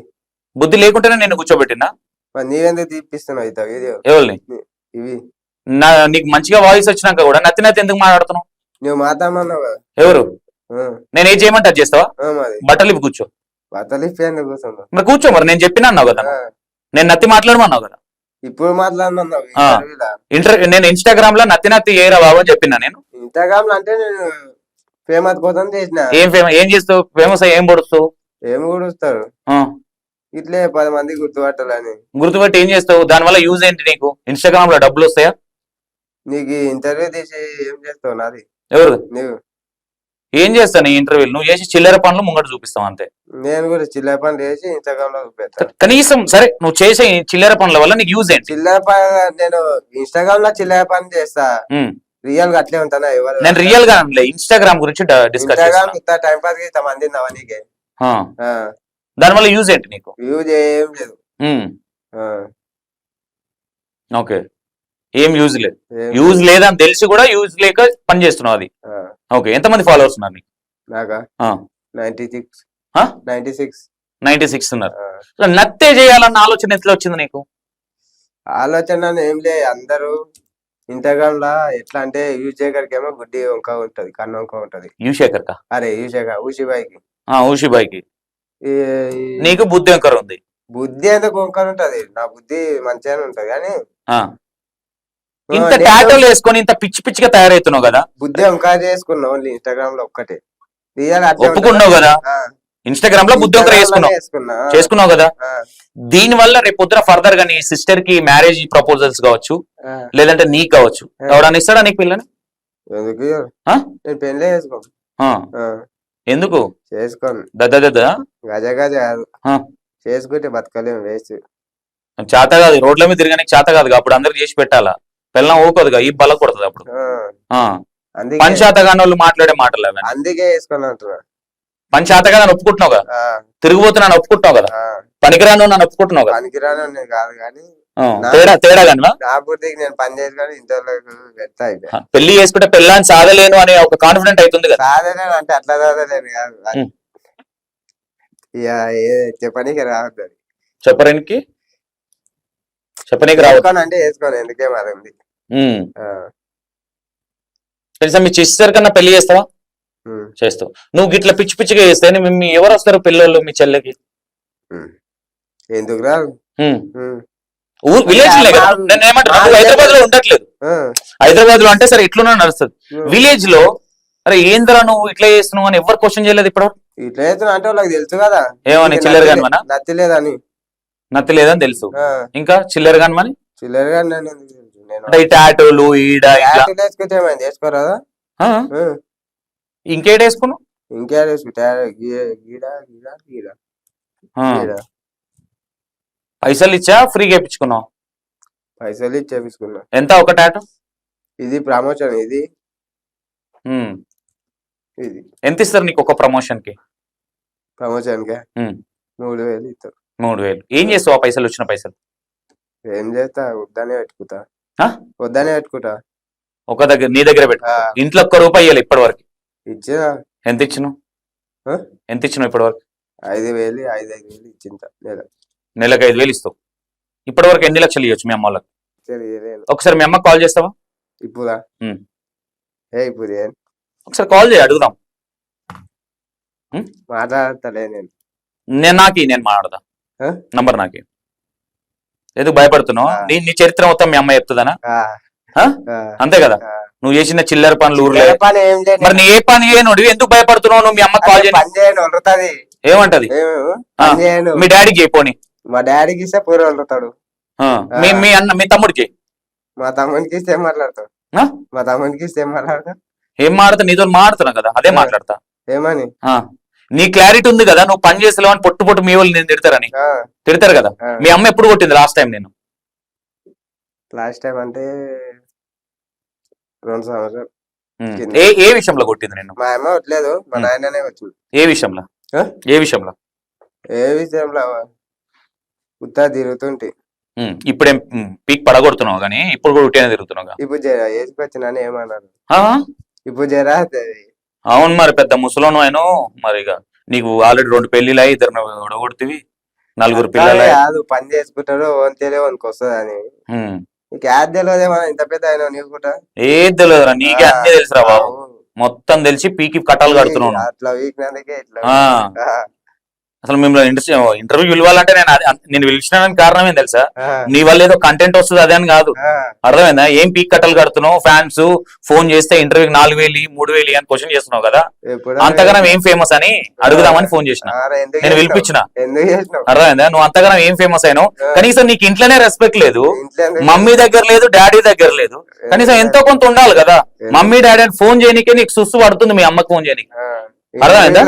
బుద్ధి లేకుంటేనే నేను కూర్చోబెట్టినా. మరి నీవెందుకు తీపిస్తున్నావు ఇత వీడియో ఎవరిని? ఇవి నీకు మంచిగా వాయిస్ వచ్చినాక కూడా నత్తి నత్తి ఎందుకు మాట్లాడుతున్నావు? నువ్వు మాట్లాడమన్నావు కదా ఎవరు? ఆ, నేను ఏం చేయమంటే అది చేస్తావా? మరి బట్టలు ఇప్పి కూర్చో. బట్టలు ఇప్పేందుకు కూర్చున్నావు మరి కూర్చో. మరి నేను చెప్పినా అన్నావు కదా, ఆ, నేను నత్తి మాట్లాడమన్నావు కదా. ఇప్పుడు మాట్లాడమన్నావు ఆ. నేను ఇన్స్టాగ్రామ్ లో నత్తి నత్తి ఏరా బాబు అని చెప్పినా. నేను ఇన్స్టాగ్రామ్ లో అంటే నేను ఫేమస్ కోసం చేసిన ఏం చేస్తావు? ఫేమస్ అయ్యి ఏం పొడుస్తావు? ఏమి కూడా వస్తారు ఆ, ఇట్లే 10 మంది గుర్తుపట్టాలని గుర్తుపెట్టి ఏం చేస్తావు? దానివల్ల యూజ్ ఏంటి నీకు? ఇన్స్టాగ్రామ్ లో డబ్బులు వస్తాయా? నీకు ఇంటర్వ్యూ తీసి ఏం చేస్తావు నాది ఎవరు? నువ్వు ఏం చేస్తాను ఈ ఇంటర్వ్యూలు? నువ్వు చేసి చిల్లర పనులు ముంగట చూపిస్తావు అంతే. నేను కూడా చిల్లర పని చేసి ఇన్స్టాగ్రామ్ లో చూపెడతాను కనీసం సరే, నువ్వు చేసే ఈ చిల్లర పనుల వల్ల నీకు యూజ్ ఏంటి? చిల్లర పని నేను ఇన్స్టాగ్రామ్ లో చిల్లర పని చేస్తా ఉమ్, రియల్ గా అట్లే ఉంటానా ఎవరు నేను రియల్ గా ఇన్స్టాగ్రామ్ గురించి డిస్కస్ ఇన్స్టాగ్రామ్ టైం పాస్ కి ఇంతమంది ఉన్నావా నీకే దానివల్ల యూజ్ ఏంటి నీకు? యూజ్ ఏం లేదు ఉమ్, ఆ, ఓకే, ఏం యూజ్ లేదు. ఏం యూజ్ లేదని తెలిసి కూడా యూజ్ లేక పని చేస్తున్నావు అది. ఆ, ఓకే, ఎంతమంది ఫాలోవర్స్ ఉన్నారు నీకు? నాకా ఆ, 96 ఆ? 96 96 ఉన్నారు. ఆ. సో నత్తే చేయాలన్న ఆలోచన ఎట్లా వచ్చింది నీకు? ఆలోచన ఏం లే అందరూ ఇన్స్టాగ్రామ్ లా ఎట్లా అంటే యూజేకర్కి ఏమో గుడ్డి వంక ఉంటది కన్ను వంక ఉంటది యువశేఖర్ కా? అరే యూజేకర్ ఊషిబాయికి ఊషిబాయికి. ఈ నీకు బుద్ధి వంకర ఉంది. బుద్ధి ఎందుకు వంకర ఉంటది నా బుద్ధి మంచిగానే ఉంటది కానీ ఆ, ఇంత టాటోలు వేసుకొని ఇంత పిచ్చి పిచ్చిగా తయారవుతున్నావు కదా. బుద్ధి వంకర చేసుకున్నావు ఓన్లీ ఇన్స్టాగ్రామ్ లో ఒక్కటే రియల్ అట్లే ఒప్పుకున్నావు కదా, ఆ, ఇన్స్టాగ్రామ్ లో బుద్ధి వంకర Instagram లోనే వేసుకున్నావు వేసుకున్నా చేసుకున్నావు కదా. ఆ, దీని వల్ల రేపు పొద్దున ఫర్దర్ గా నీ సిస్టర్ కి మ్యారేజ్ ప్రపోజల్స్ కావచ్చు, ఆ, లేదంటే నీకు కావచ్చు, ఎవడన్నా ఇస్తాడా నీకు పిల్లని? ఎందుకు ఇయ్యరు? ఆ? నేను పెళ్ళే చేసుకోను. ఆ. ఆ, ఎందుకు? చేసుకోను. దద్ద గజ గజ కాదు, ఆ. చేసుకుంటే బతకలేము, వేస్ట్. చేత కాదు, రోడ్ల మీద తిరగడానికి చేత కాదు, అప్పుడు అందరికి చేసి పెట్టాలా, పిల్లం ఊకోదుగా ఈ బల కొడుతుంది అప్పుడు. ఆ. అందుకే పని చేత కాని వాళ్ళు మాట్లాడే మాటలు అవన్నీ. అందుకే వేసుకొని అంటున్నా. పని చేత కదా అని ఒప్పుకుంటున్నావు కదా, ఆ, తిరిగిపోతున్నాను ఒప్పుకుంటున్నావు కదా, ఆ, పనికిరాను నన్ను ఒప్పుకుంటున్నావు కదా. పనికిరాను నేను కాదు కానీ ఆ, తేడా కానీ నా బుద్ధికి నేను పని చేసుకొని ఇంటర్లోకి పెడతా అయిపోయా. పెళ్లి చేసుకుంటే పెళ్ళాన్ని సాధలేను అనే ఒక కాన్ఫిడెంట్ అవుతుంది కదా. సాధలేను అంటే అట్లా సాధలేను కాదు, ఉం. ఇక చెప్పనీకి రావద్దు అది. చెప్పడానికి రావద్దు. వేసుకోను అంటే వేసుకోను, ఎందుకే మరి ఉంది. ఆ, తెలుసా మీ సిస్టర్ కన్నా పెళ్లి చేస్తావా? ఉం, చేస్తావు. నువ్వు గిట్ల పిచ్చి పిచ్చిగా చేస్తే మీ ఎవరు వస్తారు పిల్లలు మీ చెల్లెకి? ఉం. ఎందుకు రాదు? ఉం. ఉం, విలేజ్ నేను ఏమంటున్నా, నువ్వు హైదరాబాద్ లో ఉండట్లేదు. ఆ, హైదరాబాద్ లో అంటే సరే ఇట్లున్నా నడుస్తుంది. ఉం. విలేజ్ లో అరే ఏందిరా నువ్వు ఇట్లా చేస్తున్నావు అని ఎవరు క్వశ్చన్ చేయలేదు ఇప్పుడు? ఇట్లా చేస్తున్నా అంటే వాళ్ళకి తెలుసు కదా. ఏమని చిల్లర కానివనా? నచ్చలేదని. నత్తి లేదని తెలుసు, ఇంకా చిల్లర కానివని చిల్లరగా నేను ఎందుకు తెలుసు? నేను అంటే ఈ టాటోలు ఈడ ఇట్లా ట్యాటూలు వేసుకుంటే ఏమైనా చేసుకోరాదా? ఆ? ఇంకేట వేసుకున్నావు? ఇంకేం వేసుకుంటా? గీడ గీడ గీడ ఆ. గీడ. పైసలు ఇచ్చా ఫ్రీగా వేయించుకున్నావు? పైసలు ఇచ్చి చేపించుకున్నా. ఎంత ఒక టాటో? ఇది ప్రమోషన్, ఇది ఉమ్. ఇది ఎంత ఇస్తారు నీకు ఒక ప్రమోషన్ కి? ప్రమోషన్ కే ఉమ్. 3000 ఇస్తారు. 3000. ఏం చేస్తావు ఆ పైసలు, వచ్చిన పైసలు? ఏం చేస్తా, వద్దనే పెట్టుకుంటా. ఆ? వద్దనే పెట్టుకుంటా. ఒక దగ్గర నీ దగ్గర పెట్టు. ఆ, ఇంట్లో ఒక్క రూపాయి ఇవ్వాలి ఇప్పటి వరకు? ఇచ్చిన ఎంత ఇచ్చినావు? ఆ? ఎంత ఇచ్చినావు ఇప్పటి వరకు? 5,000 5,000 ఇచ్చింత నెల. నెలకు 5,000 ఇస్తావు. ఇప్పటి వరకు ఎన్ని లక్షలు ఇవ్వచ్చు మీ అమ్మ వాళ్ళకి? తెలియలేదు. ఒకసారి మీ అమ్మకి కాల్ చేస్తావా? ఇప్పుడా? ఉమ్. ఇప్పుడు ఏం ఒకసారి కాల్ చేయి, అడుగుదాం. మాట్లాడతలే నేను. నేను మాట్లాడదా? ఆ? నంబర్ నాకి. ఎందుకు భయపడుతున్నావు? ఆ. నీ చరిత్ర మొత్తం మీ అమ్మ చెప్తుందనా? ఆ, ఆ? ఆ, అంతే కదా. ఆ. నువ్వు చేసిన చిల్లర పనులు ఊర్లే. ఏ పని ఏం చేయను. మరి నీ ఏ పని చేయను, ఎందుకు భయపడుతున్నావు? నువ్వు మీ అమ్మకి కాల్ అదే చేయను. పని చేయను, వండుతుంది. ఏమంటది? పని చేయను. మీ డాడీకి చేయపోని. మా డాడీకి ఇస్తే పూర వండుతాడు. మీ తమ్ముడికి చేయి. మా తమ్మునికి ఇస్తే ఏం మాట్లాడతావు? ఆ? మా తమ్మునికి ఇస్తే ఏం మాట్లాడతా? ఏం మాడతా? నీతో మాడుతున్నా కదా, అదే మాట్లాడతా. ఏమని? ఆ. నీ క్లారిటీ ఉంది కదా, నువ్వు పని చేసేలేవు అని పొట్టు మీ వాళ్ళు నేను తిడతారని. ఆ, తిడతారు కదా. ఆ. మీ అమ్మ ఎప్పుడు కొట్టింది లాస్ట్ టైం నేను? లాస్ట్ టైం అంటే 2 సంవత్సరాలు. ఏ విషయంలో కొట్టింది నేను? మా అమ్మ కొట్టలేదు, మా నాయననే వచ్చింది. ఏ విషయంలో? ఆ? ఏ విషయంలో? ఏ విషయంలో? ఉత్తా తిరుగుతుంటే. ఇప్పుడేం పీక్ పడగొడుతున్నావు కానీ ఇప్పుడు కూడా ఉట్టినే తిరుగుతున్నావు. ఇప్పుడు జర ఏసుకు వచ్చినాను ఏమన్నారు. ఆ? ఇప్పుడు జరా అవును, మరి పెద్ద ముసలోను ఆయన. మరి ఇక నీకు ఆల్రెడీ 2 పెళ్లిలు అయ్యి 2 ఒడగొడుతుంది, 4 పిల్లలు. కాదు, పని చేసుకుంటాడు ఓన్తేలే ఓనికి వస్తుంది అని. నీకు యాడ్ తెలియదు ఏమన్నా, ఇంత పెద్ద ఆయన నీకు కూడా ఏది తెలియదురా, నీకే అన్ని తెలుసురా బాబు. మొత్తం తెలిసి పీకి కట్టాలు కడుతున్నావు. అట్లా వీక్నందుకే ఇట్లా. అసలు మిమ్మల్ని ఇంటర్వ్యూ పిలవాలంటే నేను పిలిచినానికి కారణం ఏం తెలుసా? నీ వల్ల ఏదో కంటెంట్ వస్తుంది అదే అని కాదు. అర్థమైందా? ఏం పీక్ కట్టలు కడుతున్నావు, ఫ్యాన్స్ ఫోన్ చేస్తే ఇంటర్వ్యూకి 4,000 3,000 అని క్వశ్చన్ చేస్తున్నావు కదా, అంతగానం ఏం ఫేమస్ అని అడుగుదామని ఫోన్ చేసిన, నేను పిలిపించిన. అర్థమైందా? నువ్వు అంతగానం ఏం ఫేమస్ అయినావు, కనీసం నీకు ఇంట్లోనే రెస్పెక్ట్ లేదు, మమ్మీ దగ్గర లేదు, డాడీ దగ్గర లేదు, కనీసం ఎంతో కొంత ఉండాలి కదా. మమ్మీ డాడీ అని ఫోన్ చేయనికే నీకు సుస్సు పడుతుంది, మీ అమ్మకి ఫోన్ చేయనికి. అర్థమైందా?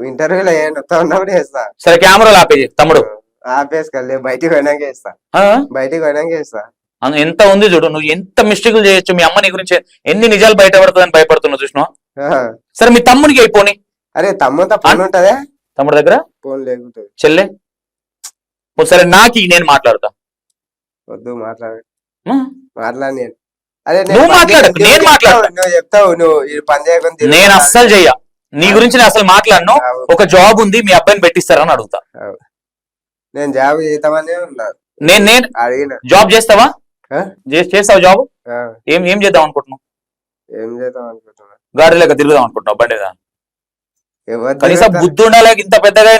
ఇంటర్వ్యూలో ఉన్నప్పుడు చేస్తా. సరే కెమెరాలు ఆపేది తమ్ముడు. ఆపేసుకెళ్ళి బయటికి పోయినాక చేస్తా. బయటికి పోయినాక చేస్తా. ఎంత ఉంది చూడు, నువ్వు ఎంత మిస్టేక్లు చేయొచ్చు. మీ అమ్మ నీ గురించి ఎన్ని నిజాలు బయటపడుతుందని భయపడుతున్నావు చూసినా. సరే మీ తమ్ముడికి అయిపోని. అరే తమ్ముతో ఫోన్ ఉంటదే? తమ్ముడు దగ్గర ఫోన్ లేకుంటుంది. చెల్లె సరే నాకు నేను మాట్లాడతా. వద్దు మాట్లాడి నేను. అరే నువ్వు మాట్లాడకు, నేను మాట్లాడతా. నువ్వు చెప్తావు, నువ్వు పని చేయకుండా. నేను అస్సలు చెయ్య, నీ గురించి నేను అసలు మాట్లాడను. ఒక జాబ్ ఉంది, మీ అబ్బాయిని పెట్టిస్తారని అడుగుతా. నేను జాబ్ చేద్దామని ఉన్నా. నేను అడిగిన జాబ్ చేస్తావా? చేస్తావు జాబ్? ఏం చేద్దాం అనుకుంటున్నావు? ఏం చేద్దాం అనుకుంటున్నా? గాడి లేక తిరుగుదాం అనుకుంటున్నావు బండి? కనీసం బుద్ధి ఉండాలి. ఇంత పెద్దగా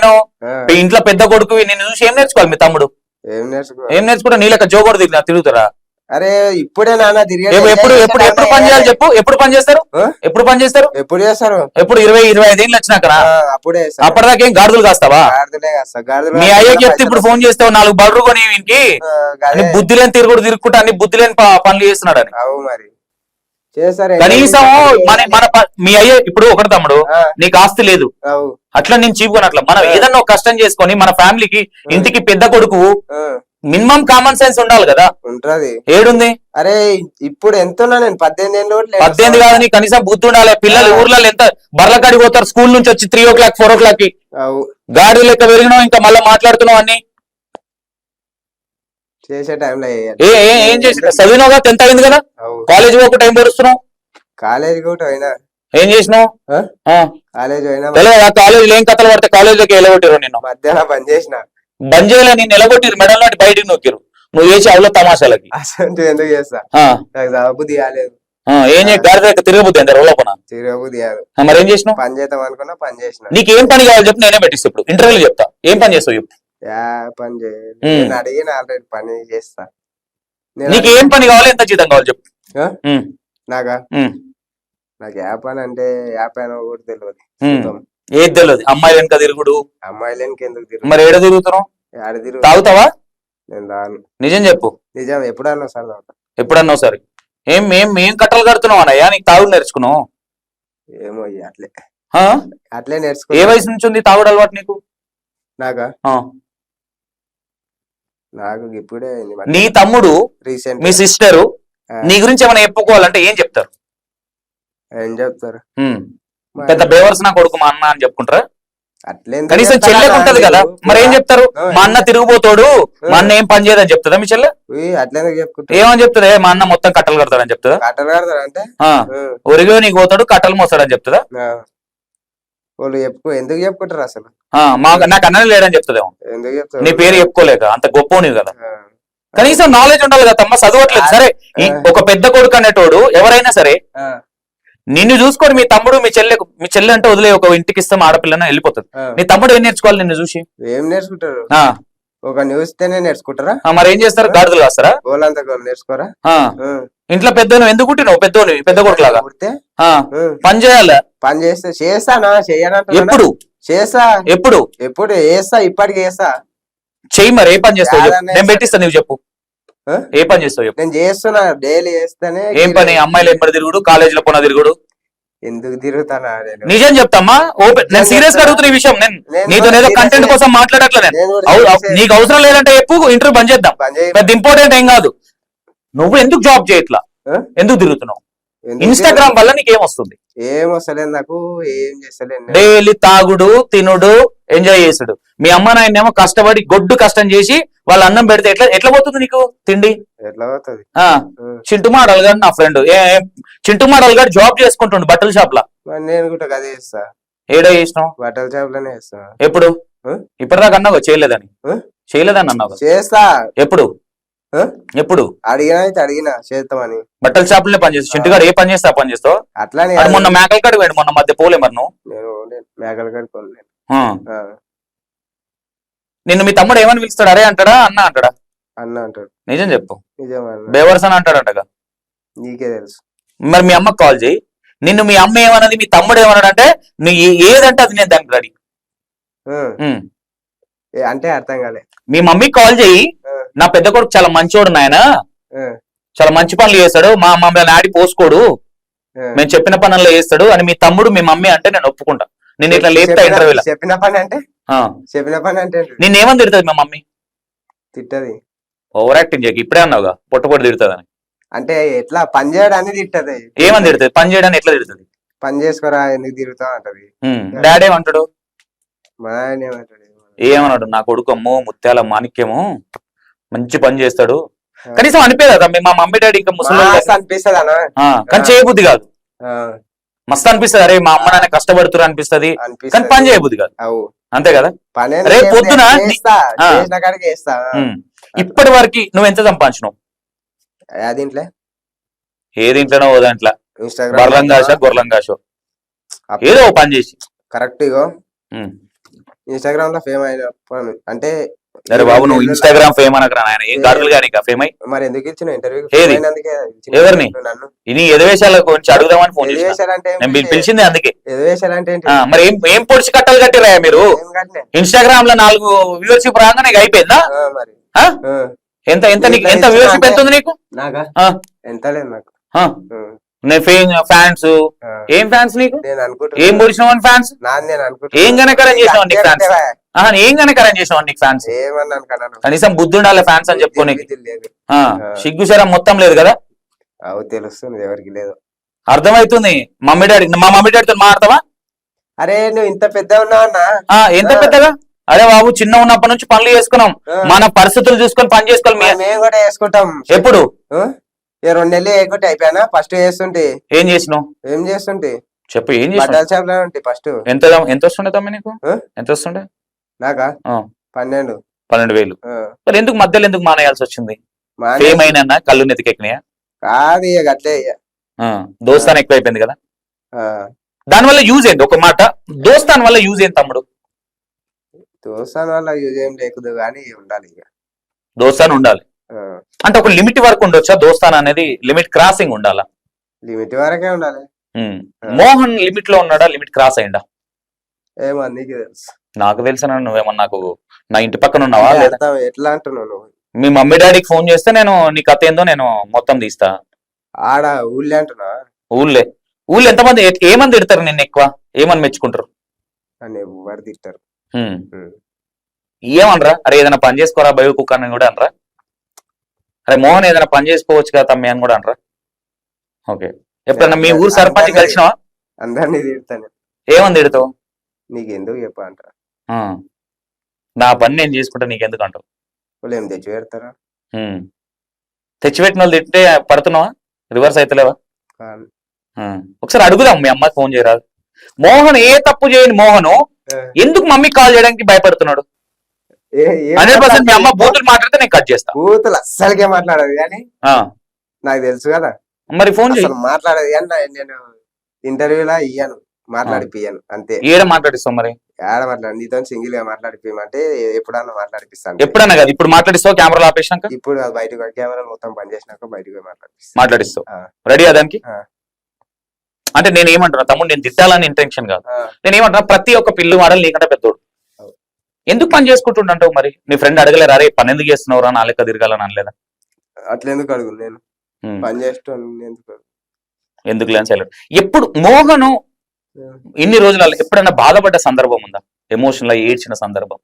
ఇంట్లో పెద్ద కొడుకు నిన్ను చూసి ఏం నేర్చుకోవాలి మీ తమ్ముడు? ఏం నేర్చుకుంటా? నీ లెక్క జోగోడు తిరుగుతారా? అరే ఇప్పుడే నాన్న తిరిగి ఎప్పుడు ఎప్పుడు ఎప్పుడు పని చేయాలి చెప్పు, ఎప్పుడు పని చేస్తారు, ఎప్పుడు పని చేస్తారు, ఎప్పుడు చేస్తారు? ఎప్పుడు 20-25 ఏళ్ళు వచ్చినాక అప్పుడే అప్పటిదాకా ఏం గాడిదలు కాస్తావా? మీ అయ్యకి చెప్తే ఇప్పుడు ఫోన్ చేస్తావు 4 బర్రు కొని వీనికి బుద్ధి లేని తిరుగుకుంటా అన్ని బుద్ధి లేని పనులు చేస్తున్నాడు అని. అవు మరి చేస్తారు కనీసం మీ అయ్య ఇప్పుడు ఒకటి తమ్ముడు, నీకు ఆస్తి లేదు అట్లా నేను చీపుకొని అట్లా మనం ఏదన్నా ఒక కష్టం చేసుకొని మన ఫ్యామిలీకి ఇంటికి పెద్ద కొడుకు మినిమం కామన్ సెన్స్ ఉండాలి కదా. ఉంటది. ఏడుంది? అరే ఇప్పుడు ఎంత ఉన్నా నేను 18 ఏళ్ళు 18 కాదు, నీ కనీసం బుద్ధి ఉండాలి. పిల్లలు ఊర్లలో ఎంత బర్ల కాడికి పోతారు స్కూల్ నుంచి వచ్చి 3 o'clock 4 o'clock కి గాడి లెక్క పెరిగినావు ఇంకా మళ్ళీ మాట్లాడుతున్నావు అన్ని చేసే టైంలో ఏం చేసి చదివినావుగా 10th అయింది కదా, కాలేజ్ పోకు టైం పరుస్తున్నావు. కాలేజ్ కూడా అయినా ఏం చేసినావు? కాలేజ్ అయినా తెలియదా కాలేజ్ ఏం కథలు పడితే కాలేజీలోకి వెళ్ళగొట్టారు నిన్ను. మధ్యాహ్నం బంద్ చేసిన. బంద్ చేయలే, నేను నిలగొట్టిరు మెడల్ నాటి బయటికి నొక్కిరు నువ్వు చేసి అవులో తమాషాలకి. అసలు ఎందుకు చేస్తా, నాకు చదవబుద్ధి కాలేదు. ఏం గాడి తిరగబుద్ది ఎంత రోజులోపన తిరగబుద్ధి కాదు. మరి ఏం చేసినావు? పని చేద్దాం అనుకున్నా, పని చేసిన. నీకు ఏం పని కావాలి చెప్పు, నేనే పెట్టిస్తా. ఇప్పుడు ఇంటర్వ్యూలు చెప్తా, ఏం పని చేస్తావు చెప్పు. పని చేయాలి అడిగిన ఆల్రెడీ పని చేస్తా. నీకు ఏం పని కావాలి, ఎంత జీతం కావాలి చెప్పు. నాకా నాకు యాప్ అని అంటే యాప్ అయినా కూడా తెలియదు. ఏది తెలియదు. అమ్మాయిలు వెనక తిరుగుడు, అమ్మాయిలు వెనక ఎందుకు తిరుగు, మరి ఏడ తిరుగుతున్నావు? తాగుతావా? నేను తాను. నిజం చెప్పు. నిజం. ఎప్పుడన్నా సార్ తాగుతా. ఎప్పుడన్నా సరే. ఏం కట్టలు కడుతున్నావు అన్నయ్యా, నీకు తాగుడు నేర్చుకున్నావు? ఏమో అట్లే అట్లే నేర్చుకో. ఏ వయసు నుంచి ఉంది తాగుడు అలవాటు నీకు? నాకా నాకు ఇప్పుడే. నీ తమ్ముడు రీసెంట్ మీ సిస్టరు నీ గురించి ఏమైనా చెప్పుకోవాలంటే ఏం చెప్తారు? ఏం చెప్తారు? పెద్ద బేవర్స్ నా కొడుకు మా అన్న అని చెప్పుకుంటారా? అట్లే కనీసం చెల్లెకు ఉంటది కదా, మరి ఏం చెప్తారు? మా అన్న తిరిగిపోతాడు, మా అన్న ఏం పని చేయదని చెప్తుందా మీ చెల్లె? అట్లే చెప్పుకుంటా. ఏమని చెప్తుంది? మా అన్న మొత్తం కట్టలు కడతాడని చెప్తుందా? కట్టలు కడతాడు అంటే ఒరిగో నీకు పోతాడు కట్టలు మోస్తాడని చెప్తుందా? వాళ్ళు ఎందుకు చెప్పుకుంటారు అసలు? నాకు అన్ననే లేడని చెప్తుందేమో. ఎందుకు చెప్తారు? నీ పేరు చెప్పుకోలేక అంత గొప్ప నీవు కదా. కనీసం నాలెడ్జ్ ఉండాలి కదా తమ్మ, చదవట్లేదు సరే. ఒక పెద్ద కొడుకు అనేటోడు ఎవరైనా సరే నిన్ను చూసుకోండి. మీ తమ్ముడు మీ చెల్లె అంటే వదిలే, ఒక ఇంటికి ఇస్తాం ఆడపిల్లన వెళ్ళిపోతుంది. నీ తమ్ముడు ఏం నేర్చుకోవాలి నిన్ను చూసి? ఏం నేర్చుకుంటారు? ఒక న్యూస్ నేర్చుకుంటారా? మరి ఏం చేస్తారు? గాడుదలు కాస్తారా? గోలంతా గోలు నేర్చుకోరా? ఇంట్లో పెద్దోను ఎందుకు పుట్టినావు? పెద్దోని పెద్ద కొడుకు లాగా పని చేయాలి. పని చేస్తానా? చెయ్యనంట. ఎప్పుడు చేస్తా? ఎప్పుడు చేస్తా, ఇప్పటికి చేస్తా. చెయ్యి. మరి ఏ పని చేస్తావు? నేను పెట్టిస్తా, నువ్వు చెప్పు. ఏ పని చేస్తావు? నేను చేస్తున్నా, డైలీ చేస్తానే. ఏం పని? అమ్మాయిలు ఎంబడి తిరుగుడు, కాలేజీలో పోనా తిరుగుడు. ఎందుకు తిరుగుతానా? నిజం చెప్తామా? ఓపెన్. నేను సీరియస్ గా అడుగుతున్న ఈ విషయం. నేను నీతో ఏదో కంటెంట్ కోసం మాట్లాడట్లే. నీకు అవసరం లేదంటే చెప్పు, ఇంటర్వ్యూ బంద్ చేద్దాం. పెద్ద ఇంపార్టెంట్ ఏం కాదు. నువ్వు ఎందుకు జాబ్ చేయట్లా? ఎందుకు తిరుగుతున్నావు? ఇన్స్టాగ్రామ్ వల్ల నీకేం వస్తుంది? ఏం వస్తలేదు నాకు. ఏం చేస్తలేదు. డైలీ తాగుడు, తినుడు, ఎంజాయ్ చేసుడు. మీ అమ్మ నాయనేమో కష్టపడి గొడ్డు కష్టం చేసి వాళ్ళ అన్నం పెడితే ఎట్లా పోతుంది నీకు తిండి? ఎట్లా పోతుంది? చింటు మాడల్ గారు నా ఫ్రెండ్, చింటు మాడల్ గారు జాబ్ చేసుకుంటుండు బట్టల షాప్ లా. నేను కూడా అదే చేస్తా. ఏడో చేసినావు? బట్టల షాప్ లోనే చేస్తా. ఎప్పుడు? ఇప్పటిదాకా అన్నావు చేయలేదని అన్నావు. చేస్తా. ఎప్పుడు అడిగినా చేస్తామని. బట్టల షాప్ లోనే పని చేస్తావు. చింటు గారు ఏ పని చేస్తా పని చేస్తావు? అట్లానే. మొన్న మేకల కాడికి పోయాడు, మొన్న మధ్య పోలే మరి నువ్వు? నేను మేకల కాడికి పోలేను. నిన్ను మీ తమ్ముడు ఏమని పిలుస్తాడు? అరే అంటాడా, అన్న అంటాడా? అన్న అంటాడు. నిజం చెప్పు. నిజం. బేవర్స్ అని అంటాడంటగా. నీకే తెలుసు. మరి మీ అమ్మకి కాల్ చేయి. నిన్ను మీ అమ్మ ఏమన్నది, మీ తమ్ముడు ఏమన్నాడంటే నువ్వు ఏదంటే అది నేను దానికి రెడీ. అంటే అర్థం కాలే. మీ మమ్మీకి కాల్ చేయి, నా పెద్ద కొడుకు చాలా మంచోడు నాయన, చాలా మంచి పనులు చేస్తాడు, మా మమ్మల్ని ఆడి పోసుకోడు, మేము చెప్పిన పనుల్లో చేస్తాడు అని మీ తమ్ముడు మీ మమ్మీ అంటే నేను ఒప్పుకుంటా. నేను ఇట్లా లేపుతా ఇంటర్వ్యూలో. చెప్పిన పని అంటే నిన్నేమని తిడుతుంది మా మమ్మీ? తిట్టది. ఓవర్ యాక్టింగ్ చేయకు. ఇప్పుడే అన్నావుగా పొట్టు తిడుతుందని. అంటే ఎట్లా పని చేయడానికి తిట్టది. ఏమని తిడుతుంది? పని చేయడానికి ఎట్లా తిడుతుంది? పని చేసుకోరా ఎందుకు తిరుగుతావు అంటది. డాడీ ఏమంటాడు? మా ఆయన ఏమంటాడు? ఏమన్నాడు? నా కొడుకు అమ్మో ముత్యాల మాణిక్యము, మంచి పని చేస్తాడు. కనీసం అనిపేదా మా మమ్మీ డాడీ ఇంకా ముసలి అనిపిస్తుంది అన్న, కానీ చేయబుద్ధి కాదు. మస్తు అనిపిస్తుంది, అరే మా అమ్మ నాన్న కష్టపడుతున్నారు అనిపిస్తుంది, కానీ పని చేయబుద్ధి కాదు. అంతే కదా? రేపు పొద్దున ఇప్పటి వరకు నువ్వు ఎంత సంపాదించినావు? ఏ దీంట్లోనో ఓ దాంట్లో గొర్లంగాషో ఏదో పని చేసి కరెక్ట్. ఇన్స్టాగ్రామ్ లో ఫేమ్ అయిన అంటే అరే బాబు నువ్వు ఇన్స్టాగ్రామ్ ఫేమ్ అనకరా ఆయన ఏం గాడులు కానీ ఫేమ్ అయ్యి మరి ఎందుకు ఇచ్చిన ఇంటర్వ్యూ ఏది? ఎవరిని? నన్ను ఇది ఎదవేశాల గురించి అడుగుదామని ఫోన్ చేసిన ఎదివేశాలంటే నేను పిలిచింది అందుకే ఎదివేశాలంటే ఏంటి? మరి ఏం పొడిచి కట్టలు కట్టిరా మీరు ఏం కట్టినా? ఇన్స్టాగ్రామ్ లో 4 వ్యూవర్షిప్ రాగానే ఇక అయిపోయిందా మరి ఆ? ఆ, ఎంత ఎంత నీకు ఎంత వ్యూవర్షిప్ ఎంత ఉంది నీకు నాకా ఆ, ఎంత లేదు నాకు ఆ. ఫ్యాన్స్ ఆ. ఏం ఫ్యాన్స్ నీకు నేను ఏం అనుకుంటున్నా పొడిచినావు ఫ్యాన్స్ నాది నేను ఏం గనకరం చేసినావు నీకు ఫ్యాన్స్ అనుకుంటున్నా ఏం గనకరం చేసినావు నీకు ఫ్యాన్స్ ఏమన్నా అనుకున్నాను కనీసం బుద్ధి ఉండాలి ఫ్యాన్స్ అని చెప్పుకోనికి లేదు సిగ్గు శరం మొత్తం లేదు కదా అవు తెలుస్తుంది ఎవరికి లేదు. అర్థమవుతుంది మా మమ్మీ డాడీతో మాట్లాడతావా అరే నువ్వు ఇంత పెద్ద ఉన్నావన్నా ఎంత పెద్దగా అరే బాబు చిన్న ఉన్నప్పటి నుంచి పనులు చేసుకున్నాం మన పరిస్థితులు చూసుకొని పని చేసుకోవాలి మేము కూడా వేసుకుంటాం. ఎప్పుడు 2 నెలలు వేయకుంటే అయిపోయానా ఫస్ట్ చేస్తుంటే ఏం చేసినావు ఏం చేస్తుంటే చెప్పు ఏం చేసినావు బట్టల షాప్ లో ఉంటే ఫస్ట్ ఎంత వస్తుండే తమ్మి నీకు ఎంత వస్తుండే నాకా ఆ. 12,000 మరి ఎందుకు మధ్యలో ఎందుకు మానేయాల్సి వచ్చింది మానే- ఏమైనా కళ్ళు నెతికెక్కినాయా కాదు ఇక అట్లే ఇక. దోస్తాన్ ఎక్కువైపోయింది కదా ఆ, దానివల్ల యూజ్ ఏంటి ఒక మాట దోస్తాన్ వల్ల యూజ్ ఏంటి తమ్ముడు దోస్తాన్ వల్ల యూజ్ ఏం లేకుదు కానీ ఉండాలి ఇక. దోస్తాన్ ఉండాలి ఆ, అంటే ఒక లిమిట్ వరకు ఉండొచ్చా దోస్తాన్ అనేది లిమిట్ క్రాసింగ్ ఉండాలా లిమిట్ వరకే ఉండాలి. మోహన్ లిమిట్ లో ఉన్నాడా లిమిట్ క్రాస్ అయిందా ఏమో నీకు తెలుసు. నాకు తెలిసిన నువ్వేమన్నా నాకు నా ఇంటి పక్కన ఉన్నావా అంటే లేదా అర్థం ఎట్లా అంటున్నావు నువ్వు? మీ మమ్మీ డాడీకి ఫోన్ చేస్తే నేను నీ కథ ఏందో నేను మొత్తం తీస్తా ఆడ ఊళ్ళే అంటున్నా ఊళ్ళో ఎంతమంది ఏమని తిడతారు నిన్ను ఎక్కువ ఏమని మెచ్చుకుంటారు అని ఎవరు తిట్టారు. ఉమ్. ఏమనరా అరే ఏదైనా పని చేసుకోరా బయో కుక్క అని కూడా అనరా అరే మోహన్ ఏదైనా పని చేసుకోవచ్చు కదా తమ్మి అని కూడా అనరా ఓకే ఎప్పుడన్నా మీ ఊరు సర్పంచ్ కలిసినావా అందరినీ తిడతాను. ఏమని తిడతావు నీకు ఎందుకు చెప్ప అంటారు. ఆ. నా పని నేను చేసుకుంటా నీకెందుకు అంటావు వాళ్ళు ఏం తెచ్చి పెడతారా? తెచ్చిపెట్టిన వాళ్ళు తింటే పడుతున్నావా రివర్స్ అవుతలేవా కాదు. ఒకసారి అడుగుదాం మీ అమ్మకి ఫోన్ చేయరాదు మోహన్ ఏ తప్పు చేయని మోహను ఎందుకు మమ్మీకి కాల్ చేయడానికి భయపడుతున్నాడు 100% మీ అమ్మ బూతులు మాట్లాడితే నేను కట్ చేస్తా బూతులు అస్సలకే మాట్లాడదు కానీ ఆ. నాకు తెలుసు కదా మరి ఫోన్ చేయి అసలు మాట్లాడదు కానీ నేను ఇంటర్వ్యూలా ఇయ్యాను మాట్లాడిపియ్యాను అంతే. ఏడ మాట్లాడిస్తావు మరి ఆడ మాట్లాడు నీతో సింగిల్ గా మాట్లాడిపియమంటే ఎప్పుడన్నా మాట్లాడిపిస్తాను. ఎప్పుడన్నా కదా ఇప్పుడు మాట్లాడిస్తావు కెమెరాలు ఆపేసినాక ఇప్పుడు అది బయటకు కెమెరాలు మొత్తం పనిచేసినాక బయటకు పోయి మాట్లాడిపిస్తాను. మాట్లాడిస్తావు ఆ. రెడీ దానికి ఆ. అంటే నేను ఏమంటున్నా తమ్ముడు నేను తిట్టాలని ఇంటెన్షన్ కాదు నేను ఏమంటున్నా ప్రతి ఒక్క పిల్లు వాడాలి నీకంటే పెద్దోడు ఎందుకు పని చేసుకుంటుండంటావు మరి నీ ఫ్రెండ్ అడగలేరు అరే పని ఎందుకు చేస్తున్నావురా నా లెక్క తిరగాలని అనలేదా అట్లా ఎందుకు అడుగు నేను పని చేస్తాను ఎందుకు లేని ఎప్పుడు మోహను ఇన్ని రోజులలో ఎప్పుడైనా బాధపడ్డ సందర్భం ఉందా ఎమోషన్ లో ఏడ్చిన సందర్భం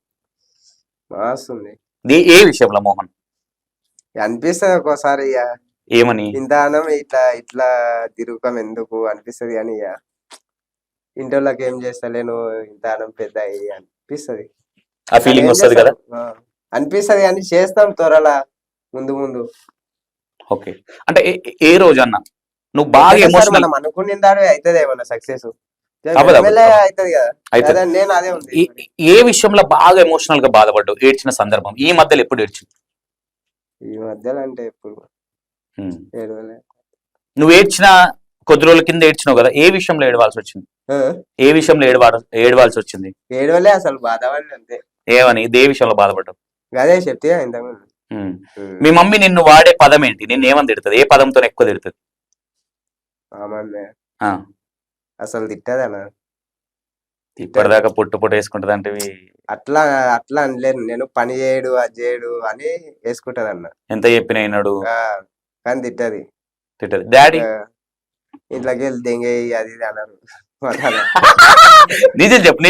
మాస్తుంది ఏ విషయంలో మోహన్ అనిపిస్తుంది ఒక్కోసారి ఇక ఏమని ఇంత అనం ఇట్లా ఇట్లా తిరుగుతాం ఎందుకు అనిపిస్తుంది కానీ ఇక ఇంటర్లోకి ఏం చేస్తలేను ఇంత అనం పెద్ద అనిపిస్తుంది ఆ ఫీలింగ్ వస్తుంది కదా అనిపిస్తుంది కానీ చేస్తాం త్వరలా ముందు ముందు. ఓకే అంటే ఏ రోజు అన్న నువ్వు బాగా ఎమోషనల్ మనం అనుకునిందాడు అవుతుంది ఏమన్నా సక్సెస్ అవ్వదు, అవ్వదు. అవుతుంది కదా అయితే అదే నేను అదే ఉంది. ఏ విషయంలో బాగా ఎమోషనల్ గా బాధపడ్డావు ఏడ్చిన సందర్భం ఈ మధ్యలో ఎప్పుడు ఏడ్చింది ఈ మధ్యలో అంటే ఎప్పుడు ఏడవలే. నువ్వు ఏడ్చిన కొద్ది రోజుల కింద ఏడ్చినావు కదా ఏ విషయంలో ఏడవాల్సి వచ్చింది ఏ విషయంలో ఏడవాల్సి వచ్చింది ఏడవలే అసలు బాధపడి అంతే. ఏమని ఏ విషయంలో బాధపడ్డావు అదే చెప్తే ఇంతకుముందు మీ మమ్మీ నిన్ను వాడే పదం ఏంటి నిన్ను ఏమని తిడుతుంది ఏ పదంతో ఎక్కువ తిడుతుంది అసలు తిట్టదనా ఇప్పటిదాకా పుట్టు పుట్టు వేసుకుంటది అంటే అట్లా అట్లా అనలేను నేను పని చేయడు అది చేయడు అని వేసుకుంటది అన్న ఎంత చెప్పిన అయినాడు కానీ తిట్టది డాడీ ఇంట్లోకి వెళ్ళి దెంగే అది ఇది అన్నారు. నిజం చెప్పు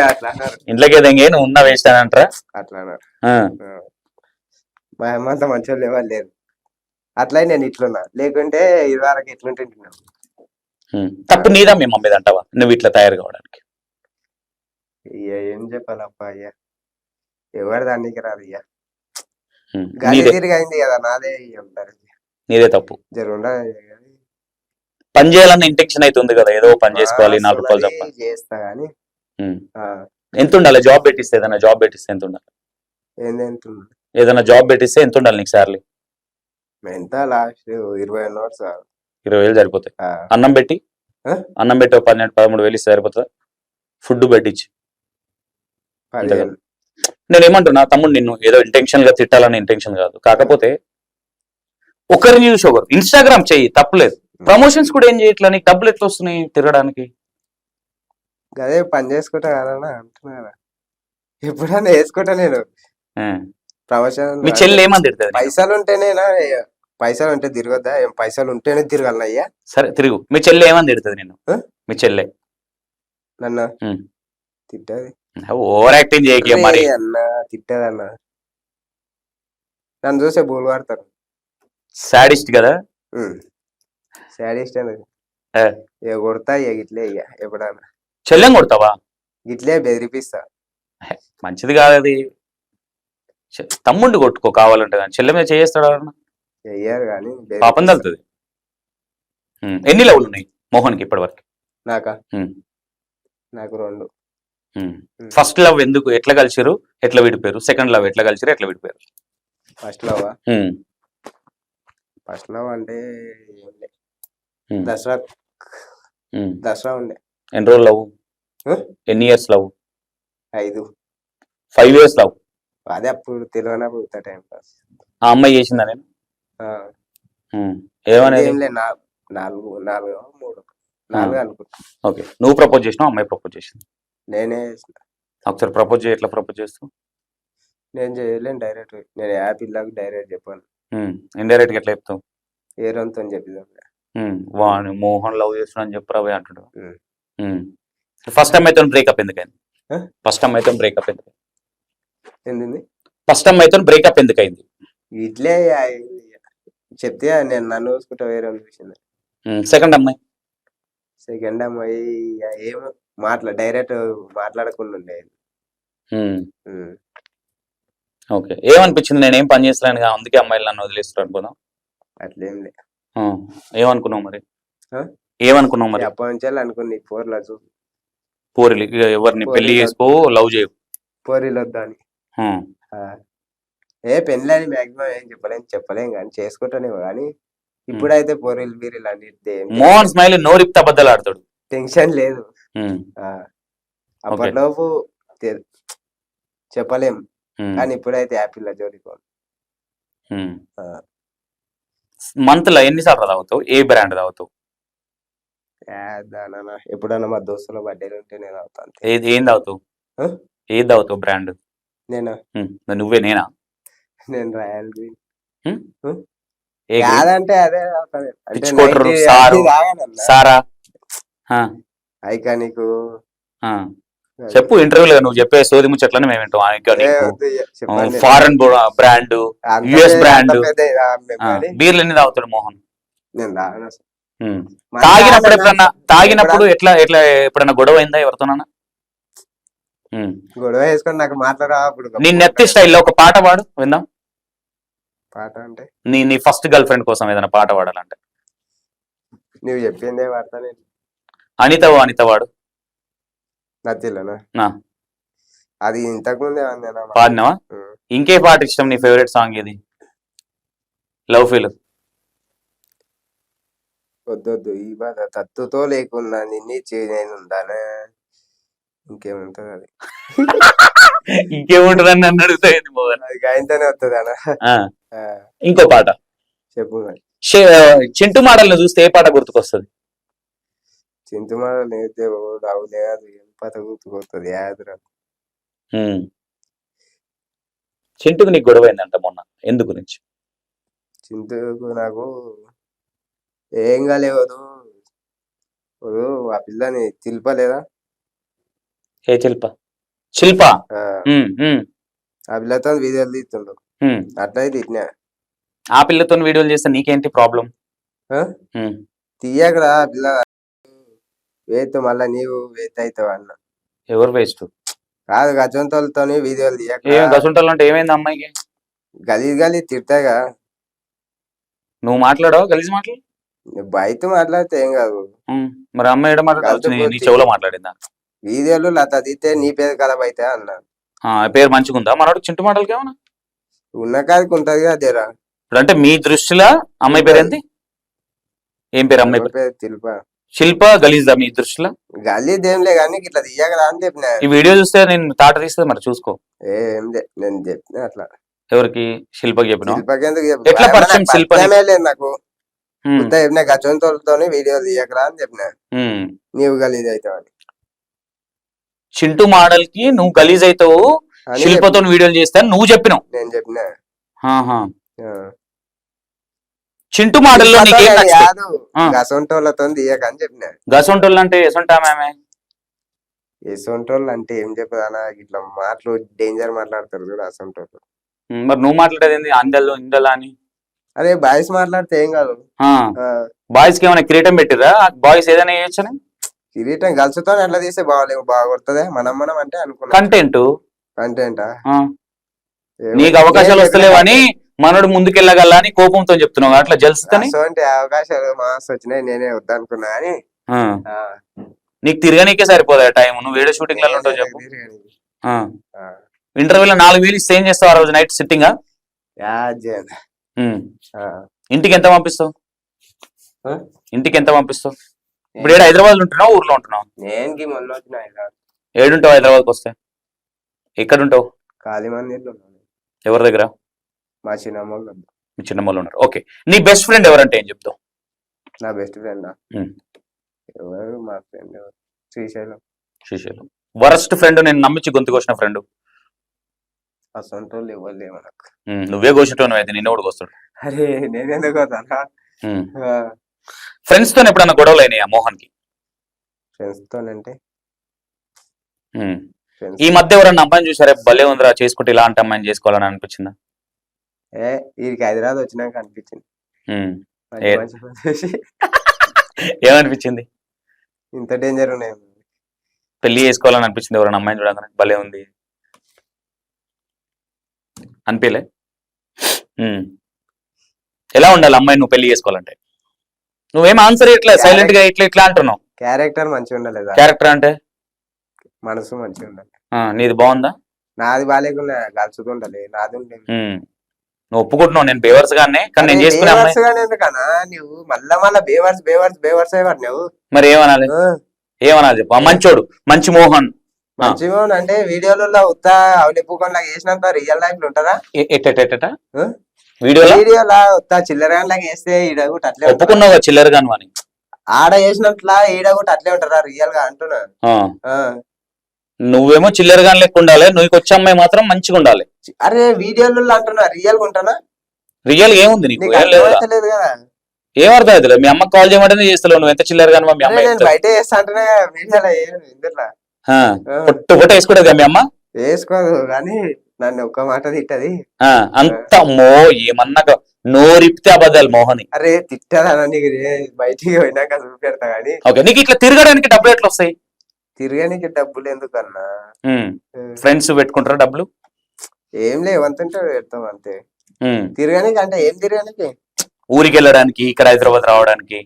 అట్లా అన్నారు ఇంట్లోకి దెంగే నువ్వు ఉన్న వేస్తానంటారా అట్లా అన్నారు. మా అమ్మ అంత మంచి ఎవరు లేరు అట్లా నేను ఇట్లున్నా లేకుంటే ఇది వరకు ఎట్లుంటున్నావు. తప్పు నీదా మీ మమ్మీ అంటావా నువ్వు ఇట్లా తయారు కావడానికి ఏం చెప్పాలప్ప అయ్యా ఎవరు దానికి రాదు ఇయ్యా గాలి తిరిగి అయింది కదా నాదే ఉంటారు నీదే తప్పు జరుగుండ పని చేయాలన్న ఇంటెన్షన్ అయితే ఉంది కదా ఏదో పని చేసుకోవాలి 4 రూపాయలు తప్ప చేస్తా గానీ ఎంత ఉండాలి జాబ్ పెట్టిస్తే ఏదైనా జాబ్ పెట్టిస్తే ఎంత ఉండాలి ఏదైనా జాబ్ పెట్టిస్తే ఎంత ఉండాలి నీకు సార్లీ ఎంత లాస్ట్ 20 నోట్స్ 20,000 సరిపోతాయి అన్నం పెట్టి 12-13,000 ఇస్తే సరిపోతుందా ఫుడ్ పెట్టించి నేనేమంటున్నా తమ్ముడు, నిన్ను ఏదో ఇంటెన్షన్ గా తిట్టాలని ఇంటెన్షన్ కాదు. కాకపోతే ఒకరిని చూసి ఒకరు ఇన్స్టాగ్రామ్ చెయ్యి, తప్పులేదు. ప్రమోషన్స్ కూడా ఏం చేయట్లా, నీకు డబ్బులు ఎట్లా వస్తున్నాయి తిరగడానికి? అదే పని చేసుకుంటా కదా అంటున్నా. ఎప్పుడన్నా వేసుకుంటా నేను ఆ. ప్రమోషన్. మీ చెల్లి ఏమని తిడుతుంది? పైసలు ఉంటేనేనా, పైసలు ఉంటే తిరగద్దా? ఏం పైసలు ఉంటేనే తిరగాలన్నా అయ్యా. సరే తిరుగు. మీ చెల్లి ఏమని తిడుతుంది నిన్ను? మీ చెల్లె నన్ను తిట్టది. ఓవర్ యాక్టింగ్ చేయకే మరి. అన్న తిట్టది అన్న, నన్ను చూసే బోల్ వాడతారు. సాడిస్ట్ కదా? సాడిస్ట్ అనేది ఇక కొడతా, ఇక గిట్లే ఇక ఎప్పుడన్నా. చెల్లెం కొడతావా? గిట్లే బెదిరిపిస్తా. మంచిది కాదు అది. తమ్ముండి కొట్టుకో కావాలంటే, కానీ చెల్లె మీద చేస్తాడు చెయ్యారు కానీ పాపం తగ్గుతుంది. ఎన్ని లెవెల్ ఉన్నాయి మోహన్కి ఇప్పటి వరకు? నాకు 2. ఫస్ట్ లవ్ ఎందుకు, ఎట్లా కలిసిరు, ఎట్లా విడిపోయారు? సెకండ్ లవ్ ఎట్లా కలిసిరు, ఎట్లా విడిపోయారు? ఫస్ట్ లవ్ అంటే దసరా ఉండే. ఎన్ని రోజులు లవ్? ఎన్ని ఇయర్స్ లవ్? 5 years love. అదే అప్పుడు తెలియనప్పుడు టైం పాస్. ఆ అమ్మాయి చేసిందా? నేను ఏమనేది? 4 అనుకుంటా. ఓకే, నువ్వు ప్రపోజ్ చేసినావు, అమ్మాయి ప్రపోజ్ చేసింది? నేనే ఒకసారి ప్రపోజ్ చేయి. ఎట్లా ప్రపోజ్ చేస్తావు? నేను చేయలేను డైరెక్ట్. నేను యాపిల్లాగా డైరెక్ట్ చెప్పాను. ఇండైరెక్ట్ గా ఎట్లా చెప్తావు? ఏరంతో చెప్పిదాం. వాడు మోహన్ లవ్ చేస్తున్నా అని చెప్పరా అంటాడు. ఫస్ట్ అమ్మాయితో బ్రేకప్ ఎందుకైంది? ఫస్ట్ అమ్మాయితో బ్రేకప్ ఎందుకు? ఫస్ట్ అమ్మాయితో బ్రేకప్ ఎందుకైంది? ఇట్లే చెప్తే నేను నన్ను చూసుకుంటా వేరే చూసింది. సెకండ్ అమ్మాయి ఏమో డైరెక్ట్ మాట్లాడకుండా ఉండే. ఓకే, ఏమనిపించింది? నేనేం పని చేస్తలేను అందుకే అమ్మాయిలు నన్ను వదిలేస్తారు అనుకున్నావు? అట్లేం లే. ఏమనుకున్నావు మరి? ఏమనుకున్నావు మరి? అప్పటి నుంచి అనుకుని పోరిలు ఎవరిని పెళ్లి చేసుకో, లవ్ చేయవు, పోరీలు వద్దా అని. పెళ్ళి అని మాక్సిమం ఏం చెప్పలేం కానీ చేసుకుంటానేమో. కానీ ఇప్పుడైతే పోరీలు బీరీలు అన్నిటి మోహన్ స్మైల్ నోరిప్త అబద్ధాలు ఆడతాడు. టెన్షన్ లేదు. అప్పట్లోపు చెప్పలేం కానీ ఇప్పుడైతే యాపిల్ జోలికి. మంత్ లో ఎన్నిసార్లు తాగుతావు? ఏ బ్రాండ్ తాగుతావు? ఎప్పుడన్నా మా దోస్తుల బర్త్డేలు ఉంటే నేను తాగుతాను. ఏం తాగుతావు? ఏది తాగుతావు బ్రాండ్? నువ్వే నేనా? నేను రాయల్ గ్రీన్. అదే సారా ఐకానిక్. చెప్పు ఇంటర్వ్యూలో నువ్వు చెప్పే సోది ముచ్చట్లని మేము వింటాం. ఫారెన్ బ్రాండ్, యుఎస్ బ్రాండ్ బీర్లు ఎన్ని తాగుతాడు మోహన్? తాగినప్పుడు ఎట్లా ఎప్పుడన్నా గొడవ అయిందా ఎవరితోనన్నా? గొడవ వేసుకొని నాకు మాట్లాడా. నీ నెత్తి స్టైల్లో ఒక పాట పాడు విందాం. పాట అంటే నీ ఫస్ట్ గర్ల్ ఫ్రెండ్ కోసం ఏదైనా పాట పాడాలంటే? నువ్వు చెప్పిందే పాడతా నేను. అనిత వాడు నచ్చిలేనా? అది ఇంతకు ముందే పాడినావా? ఇంకే పాట ఇష్టం? నీ ఫేవరెట్ సాంగ్ ఏది? Love feel. వద్దొద్దు ఈ బాధ తత్తుతో లేకున్నా నిన్ను నేనుందానా. ఇంకేముంటది అది? ఇంకేముంటదని నన్ను అడుగుతాయి. గాయంతోనే వస్తుంది అన్న. ఇంకో పాట చెప్పు. చింటూ మాడల్ని చూస్తే ఏ పాట గుర్తుకొస్తుంది? చింటూ మాడల్ పాట గుర్తుకొస్తుంది. చింటూకు నీకు గొడవ అయిందంట మొన్న, ఎందు గురించి? చింటూకు నాకు ఏం కాలేవదు. ఆ పిల్లని శిల్పలేదా? ఏ శిల్ప? ఆ పిల్లతో వీడియోలు తీస్తుండు. అట్లయితే ఇట్లా ఆ పిల్లతో వీడియోలు చేస్తే నీకేంటి ప్రాబ్లం? తీయకరా పిల్ల వేస్ట్, మళ్ళా నీవు వేస్ట్ అవుతావు అన్న. ఎవరు వేస్ట్? కాదు, గజంతలతో వీడియోలు తీయక. గజంటలు అంటే ఏమైంది అమ్మాయికి? గలీజ్ తిడతాయిగా. నువ్వు మాట్లాడావు గలీజ్ మాటలు? బయట మాట్లాడితే ఏం కాదు. మరి అమ్మాయి నీ చెవులో మాట్లాడిందా? వీడియోలు లత తీస్తే నీ పేరు కలబ అయితే అన్నా. పేరు మంచిగుందా మనోడు చింటూ మాటలకి? ఏమన్నా ఉన్న కాడికి ఉంటది కదా దేరా. ఇప్పుడు అంటే మీ దృష్టిలో అమ్మాయి పేరు ఏంటి? ఏం పేరు అమ్మాయి పేరు? శిల్ప. శిల్ప గలీజా మీ దృష్టిలో? గలీదేంలే కానీ ఇట్లా తీయగరా అని చెప్పిన. ఈ వీడియో చూస్తే నేను తాట తీస్తుంది మరి చూసుకో. ఏం నేను చెప్పిన అట్లా. ఎవరికి? శిల్పకి చెప్పిన. శిల్పకెందుకు ఎట్లా పరిచయం శిల్ప? లేదు నాకు చెప్పిన గచ్చంతో వీడియో తీయకరా అని చెప్పిన. నీవు గలీజ్ అవుతావు అని. చింటూ మోడల్ కి నువ్వు గలీజ్ అవుతావు, శిల్పతో వీడియోలు చేస్తాను నువ్వు చెప్పినావు. నేను చెప్పిన. చింటూ మోడల్లో కాదు గసొంటోళ్ళతో తీయక అని చెప్పిన. గసొంటోళ్ళు అంటే ఎసొంటా మేమే? ఎసొంటోళ్ళు అంటే ఏం చెప్పదా ఇట్లా డేంజర్ మాట్లాడతారు చూడు అసొంటోళ్ళు. మరి నువ్వు మాట్లాడేది ఏంది అందల్లో ఇందలా అని? అరే బాయ్స్ మాట్లాడితే ఏం కాదు. బాయ్స్ కి ఏమైనా కిరీటం పెట్టిరా? బాయ్స్ ఏదైనా చేయొచ్చని? కిరీటం గల్చుతో ఎట్లా తీస్తే బాగొడుతుంది. మనం అంటే అనుకున్నా. కంటెంటా నీకు అవకాశాలు వస్తలేవని మనోడు ముందుకెళ్ళగల అని కోపంతో చెప్తున్నావు, అట్లా జల్సుతని అవకాశాలు మాస్ వచ్చినాయి నేనే వద్దనుకున్నా కానీ నీకు తిరగనీకే సరిపోదా టైం? నువ్వు వేరే షూటింగ్ లలో ఉంటావు చెప్పు. ఇంటర్వ్యూలో 4,000 ఇస్తే ఏం చేస్తావు ఆ రోజు నైట్ సిట్టింగ్? ఇంటికి ఎంత పంపిస్తావు? ఇప్పుడు ఏడు హైదరాబాద్ ఉంటున్నావు, ఊర్లో ఉంటున్నావు? నేను మొన్న వచ్చిన ఏడుంటావు హైదరాబాద్కి వస్తే? ఎక్కడుంటావు? కాళీమందిర్లో. ఎవరి దగ్గర? మా చిన్నమ్మలు. మీ చిన్నమ్మలు ఉన్నారు. ఓకే, నీ బెస్ట్ ఫ్రెండ్ ఎవరంటే ఏం చెప్తావు? నా బెస్ట్ ఫ్రెండ్ ఎవరు? మా ఫ్రెండ్ శ్రీశైలం. వరస్ట్ ఫ్రెండ్ నేను నమ్మించి గొంతుకొచ్చిన ఫ్రెండ్? అసలు ఇవ్వలే మనకు. నువ్వే కోసేటోను అయితే నిన్న కూడా వస్తాడు. అరే నేనెందుకు వస్తానా? ఫ్రెండ్స్ తో ఎప్పుడన్నా గొడవలు అయినాయా మోహన్ కి? ఫ్రెండ్స్ తోనంటే ఈ మధ్య ఎవరన్నా అమ్మాయిని చూసారా భలే ఉందిరా చేసుకుంటే ఇలాంటి అమ్మాయిని చేసుకోవాలని అనిపించిందా? వీడికి హైదరాబాద్ వచ్చినాక అనిపించింది. ఏమనిపించింది? ఇంత డేంజర్ ఉన్నాయి. పెళ్లి చేసుకోవాలని అనిపించింది ఎవరైనా అమ్మాయిని చూడగానే భలే ఉంది అనిపించలే? ఎలా ఉండాలి అమ్మాయి నువ్వు పెళ్లి చేసుకోవాలంటే? నువ్వేం ఆన్సర్ ఇట్లా సైలెంట్ గా ఇట్లా అంటున్నావు. క్యారెక్టర్ మంచిగా ఉండాలి. క్యారెక్టర్ అంటే మనసు మంచిగా ఉండాలి. నీది బాగుందా? నాది బాగాలేకుండా గలుచుకుండాలి. నాది నువ్వు ఒప్పుకుంటున్నావు నేను బేవర్స్ గానే, కానీ నేను చేసుకునే ఎందుకన్నా నువ్వు మళ్ళా బేవర్స్ అయ్యావు. మరి ఏమనాలి చెప్పు? మంచోడు మంచి మోహన్. మంచి మోహన్ అంటే వీడియోలలో ఉత్తా అవలిపుకుండా చేసినంత రియల్ లైఫ్ లో ఉంటదా? వీడియోలా ఉత్తా చిల్లరగా వేస్తే ఈడగుట్ అట్లే ఒప్పుకున్నావు చిల్లరగా అని. ఆడ వేసినట్లా ఈడగుట్ అట్లే ఉంటారా రియల్ గా అంటున్నా. నువ్వేమో చిల్లరగా లెక్క ఉండాలి, నువ్వు వచ్చే అమ్మాయి మాత్రం మంచిగా ఉండాలి. అరే వీడియోలలో అంటున్నా రియల్ గా ఉంటానా? రియల్ ఏముంది నీకు? లేదు కదా. ఏమర్థం అవుతుంది? మీ అమ్మకి కాల్ చేయమంటే చేస్తావు నువ్వు ఎంత చిల్లరగా. మీ అమ్మాయి బయట వేస్తా అంటేనే వీడియోలో ఫోటో వేసుకోలేదు మీ అమ్మ? వేసుకోదు కానీ నన్ను ఒక్క మాట తిట్టది. అంత ఏమన్నా నోరిపితే అబద్ధాలు మోహని. అరే తిట్టదా నీకు బయటికి పోయినాక చూపెడతా కానీ. ఓకే, నీకు ఇట్లా తిరగడానికి డబ్బులు ఎట్లా వస్తాయి? తిరగడానికి డబ్బులు ఎందుకన్నా? ఫ్రెండ్స్ పెట్టుకుంటారా డబ్బులు? ఏం లేవంతుంటే పెడతాం అంతే. తిరగడానికి అంటే ఏం తిరగడానికి? ఊరికి వెళ్ళడానికి, ఇక్కడ హైదరాబాద్ రావడానికి,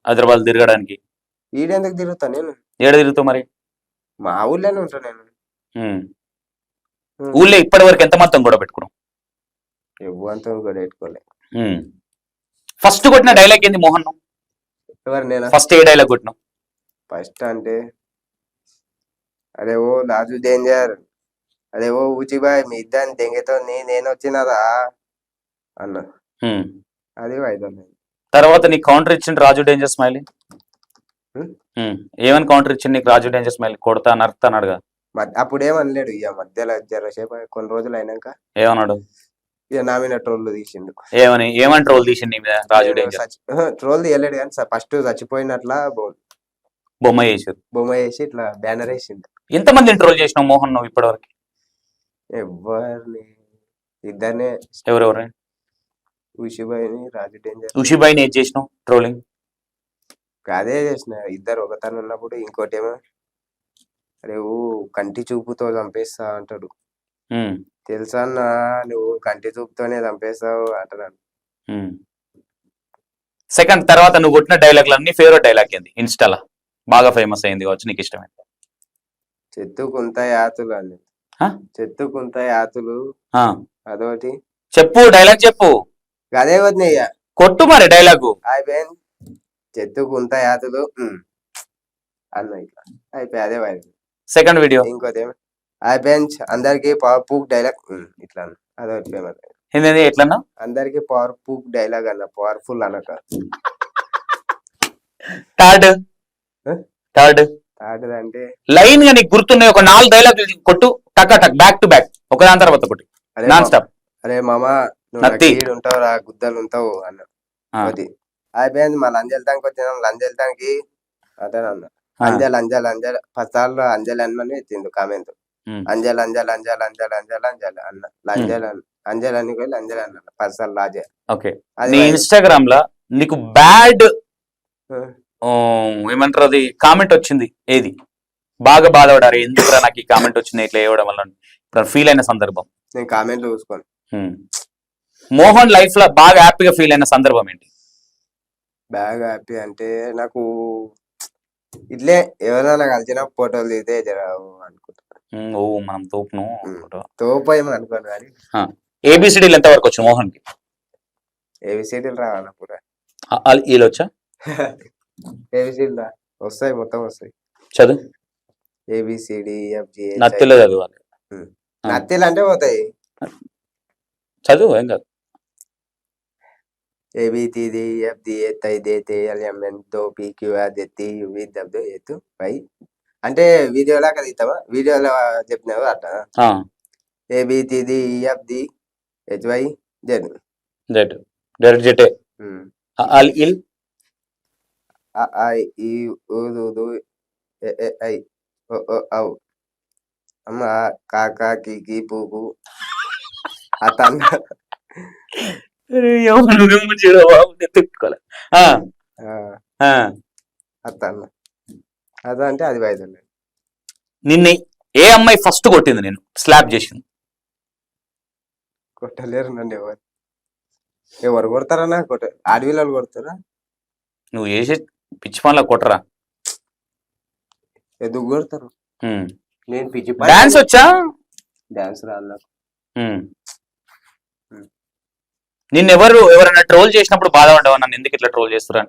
హైదరాబాద్ తిరగడానికి. ఈడెందుకు తిరుగుతా నేను? ఏడ తిరుగుతావు మరి? మా ఊళ్ళోనే ఉంటా నేను. ఊళ్ళో ఇప్పటి వరకు ఎంత మొత్తం గొడవ పెట్టుకున్నావు? ఎవ్వంతం గొడవ పెట్టుకోలే. ఫస్ట్ కొట్టిన డైలాగ్ ఏంది మోహన్? ఎవరు నేను? ఫస్ట్ ఏ డైలాగ్ కొట్టినావు? ఫస్ట్ అంటే అరే ఓ లాజు డేంజర్, అరే ఓ ఊచిబాయ్ మీ ఇద్దరిని దెంగతో నేను వచ్చినదా అన్న. అది వైద్యం. తర్వాత నీకు కౌంటర్ ఇచ్చిండు రాజు డేంజర్ స్మైలీ. ఏమని కౌంటర్ ఇచ్చింది నీకు రాజు డేంజర్ స్మైలీ? కొడతా నరుకుతా అన్నాడుగా. అప్పుడు ఏమనలేడు. ఇక మధ్యలో జరసేపు కొన్ని రోజులు అయినాక ఏమన్నాడు? ఇక నా మీద ట్రోల్ తీసిండు. ఏమని ట్రోల్ తీసిండు రాజు డేంజర్? ట్రోల్ తీయలేడు కానీ ఫస్ట్ చచ్చిపోయినట్లా బొమ్మ చేసి ఇట్లా బ్యానర్ వేసిండు. ఎంతమందిని ట్రోల్ చేసినావు మోహన్ నువ్వు ఇప్పటివరకు? ఎవరిని? ఇద్దరినే. ఎవరెవరు? ఉషిబాయిని, రాజు డేంజర్. ఉషిబాయిని ఏం చేసినావు ట్రోలింగ్? అదే చేసిన. ఇద్దరు ఒకతను ఉన్నప్పుడు ఇంకోటి ఏమో అరే ఓ కంటి చూపుతో చంపేస్తా అంటాడు. తెలుసా అన్న నువ్వు కంటి చూపుతోనే చంపేస్తావు అంటున్నాడు. సెకండ్ తర్వాత నువ్వు కొట్టిన డైలాగ్లు అన్ని ఫేవరెట్ డైలాగ్ ఏంది ఇన్స్టాలా బాగా ఫేమస్ అయింది కావచ్చు నీకు ఇష్టమైంది? చెత్తుకుంత యాతులు అని. చెత్తుకుంత యాతులు అదొకటి. చెప్పు డైలాగ్ చెప్పు. అదే వదినయ్య కొట్టు మరి డైలాగు. చెత్తుకుంత యాతులు అన్న ఇట్లా అయిపోయి అదే వైరల్. సెకండ్ వీడియో ఇంకోటి ఏమి అయిపోయింది అందరికి పవర్ఫుల్ డైలాగ్ ఇట్లా అన్న. అదొకటి ఫేమస్. ఏంది ఎట్లన్నా అందరికి పవర్ఫుల్ డైలాగ్ అన్న, పవర్ఫుల్ అనక. థర్డ్ థర్డ్ అంటే లైన్ గా నీకు గుర్తున్నాయి ఒక 4 డైలాగ్ కొట్టు, టక్ టక్ బ్యాక్ టు బ్యాక్, ఒకదాని తర్వాత ఒకటి, అరే నాన్ స్టాప్. అరే మామ నువ్వు నత్తి. ఉంటావు రా, గుద్దలు ఉంటావు అన్న. అది అయిపోయింది. మా లంజ వెళ్తానికి వచ్చినాం. లంజ వెళ్తానికి అతను అన్న అంజల్ అంజల్ అంజల్ 10 సార్లు అంజల్ అని ఎత్తిండు కామెంట్. అంజల్ అంజల్ అంజల్ అంజల్ అంజల్ అంజల్ అన్న లంజల్ అంజల్ అని పోయి అంజల్ అన్న 10 సార్లు లాజే. ఓకే, నీ ఇన్స్టాగ్రామ్ లో నీకు బ్యాడ్ ఏమంటారు అది కామెంట్ వచ్చింది ఏది? బాగా బాధపడారు, ఎందుకురా నాకు ఈ కామెంట్ వచ్చింది ఇట్లా వేయడం వల్ల ఇప్పుడు ఫీల్ అయిన సందర్భం? నేను కామెంట్లు చూసుకోను. మోహన్ లైఫ్ లో బాగా హ్యాపీగా ఫీల్ అయిన సందర్భం ఏంటి? బాగా హ్యాపీ అంటే నాకు ఇట్లే ఎవరైనా కలిసిన ఫోటోలు తీస్తే అనుకుంటా. ఓ మనం తోపును తోపేమని అనుకోను కానీ. ఏబిసిడీలు ఎంత వరకు వచ్చు మోహన్ కి? ఏబిసిడీలు రావాల పూరా. వీళ్ళు వచ్చా? ఏబిసిడీలు వస్తాయి, మొత్తం వస్తాయి. చదువు. A B C D FG నత్తిలో చదువాలి. నత్తిలు అంటే పోతాయి. చదువు ఏం కాదు. ఏబిసిడి ఎఫ్జి ఎత్తైతే ఎల్ఎంఎన్ తో పీక్యూఆర్ ఎత్తి యువి డబ్ల్యూ ఎత్తు పై అంటే వీడియోలా కదా ఇస్తావా? వీడియోలో చెప్పినావు అట్లా. ABCD FG HY Z Z direct జెటే. అల్ ఇల్ ఐ ఈ ఊదు ఐ ఓ ఓ ఔ అమ్మ కాకా కీకి పూకు అతన్న అతన్న అదంటే అది వైద్యం. నిన్న ఏ అమ్మాయి ఫస్ట్ కొట్టింది నేను స్లాప్ చేసింది? కొట్టలేరు నన్ను ఎవరు కొడతారా? అడవిలో కొడతారా? నువ్వు చేసే పిచ్చి పనుల కొట్టరా? ఎందుకు కొడతారు? నేను పిచ్చి డాన్స్ వచ్చా? డాన్స్ రాదు. నిన్ను ఎవరైనా ట్రోల్ చేసినప్పుడు బాధపడ్డావా? నన్ను ఎందుకు ఇట్లా ట్రోల్ చేస్తురా?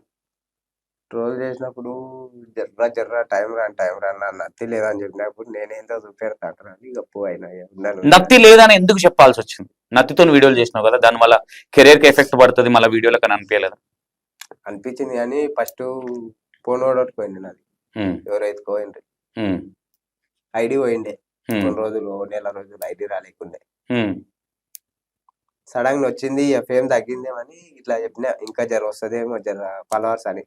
ట్రోల్ చేసినప్పుడు జర్రా టైం రా నత్తి లేదని చెప్పినప్పుడు నేనేందో చూపెడతాను గప్పు అయినా. నత్తి లేదని ఎందుకు చెప్పాల్సి వచ్చింది? నత్తితో వీడియోలు చేసినావు కదా, దాని వల్ల కెరీర్ కి ఎఫెక్ట్ పడుతుంది, మళ్ళీ వీడియోలో కానీ అనిపించలేదు? అనిపించింది కానీ ఫస్ట్ ఫోన్ ఓడకపోయింది నాది. ఎవరైతే పోయిండ్రి ఐడి పోయిండే కొన్ని రోజులు, నెల రోజులు ఐడి రాలేకుండే. సడన్ గా వచ్చింది, ఫేమ్ తగ్గిందేమని ఇట్లా చెప్పిన. ఇంకా జర వస్తుందేమో జర ఫాలోవర్స్ అని.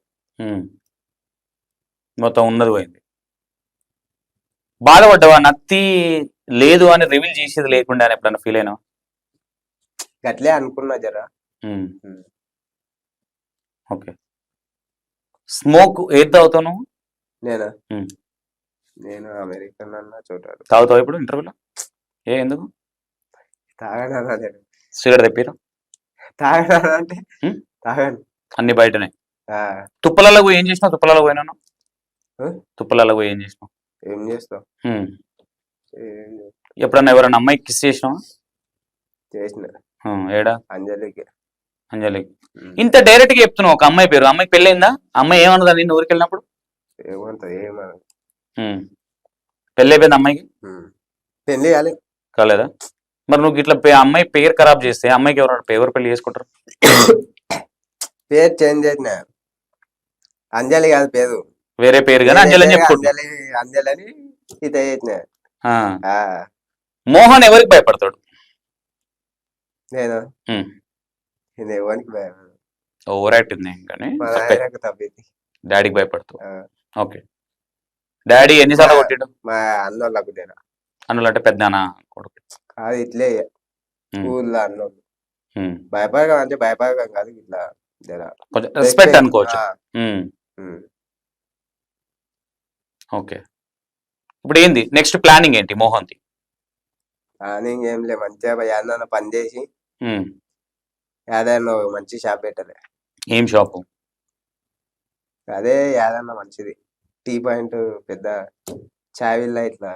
మొత్తం ఉన్నది పోయింది. బాధపడ్డావా? నత్తి లేదు అని రివీల్ చేసేది లేకుండా అని ఎప్పుడన్నా ఫీల్ అయినా? గట్లే అనుకున్నా జర. ఓకే. స్మోక్ ఏది తాగుతావు నువ్వు? నేను అమెరికన్ అన్న చూడాలి. తాగుతావు ఇప్పుడు ఇంటర్వ్యూలో? ఎందుకు తాగనా? నేను సిగరెట్ తెప్పిరా? తాగనా అంటే తాగాను. అన్ని బయటనే. తుప్పలలో పోయి ఏం చేసినావు? తుప్పలలో పోయినాను. తుప్పలలో పోయి ఏం చేసినావు? ఏం చేస్తావు? ఎప్పుడన్నా ఎవరన్నా అమ్మాయికి కిస్ చేసినావా? చేసిన. ఏడా? అంజలికి. ఇంత డైరెక్ట్ గా చెప్తున్నావు ఒక అమ్మాయి పేరు. అమ్మాయికి పెళ్ళైందా? అమ్మాయి ఏమన్నదా నిన్ను ఊరికి వెళ్ళినప్పుడు? ఏమన్నది? పెళ్ళి అయిపోయింది అమ్మాయికి? పెళ్ళి కాలేదా? మరి నువ్వు ఇట్లా అమ్మాయి పేరు ఖరాబ్ చేస్తే అమ్మాయికి ఎవరు పెళ్లి చేసుకుంటారు? పేరు చేంజ్ చేసిన. అంజలి కాదు పేరు, వేరే పేరు కానీ అంజలి అని చెప్పుకుంటా. అంజలి అని ఇత చేసిన. మోహన్ ఎవరికి భయపడతాడు? నేను ఎవరికి భయపడతాను. ఓవర్ యాక్టింగ్ కానీ తప్పింది. డాడీకి భయపడతావు. ఓకే. డాడీ ఎన్నిసార్లు కొట్టాడు? మా అన్నోళ్ళకు. అన్నోళ్ళు అంటే పెద్దనా కొడుకు కాదు, ఇట్లే స్కూల్లో అన్నోళ్ళు. భయపడగా అంటే భయపడగా కాదు, ఇట్లా కొంచెం రెస్పెక్ట్ అనుకోవచ్చు. ఓకే. ఇప్పుడు ఏంది నెక్స్ట్ ప్లానింగ్ ఏంటి మోహన్ది? ప్లానింగ్ ఏం లే, మంచిగా యాదన్న పని చేసి యాదన్న మంచి షాప్ పెట్టలే. ఏం షాపు? అదే యాదన్న మంచిది టీ పాయింట్, పెద్ద చావిల్లా ఇట్లా.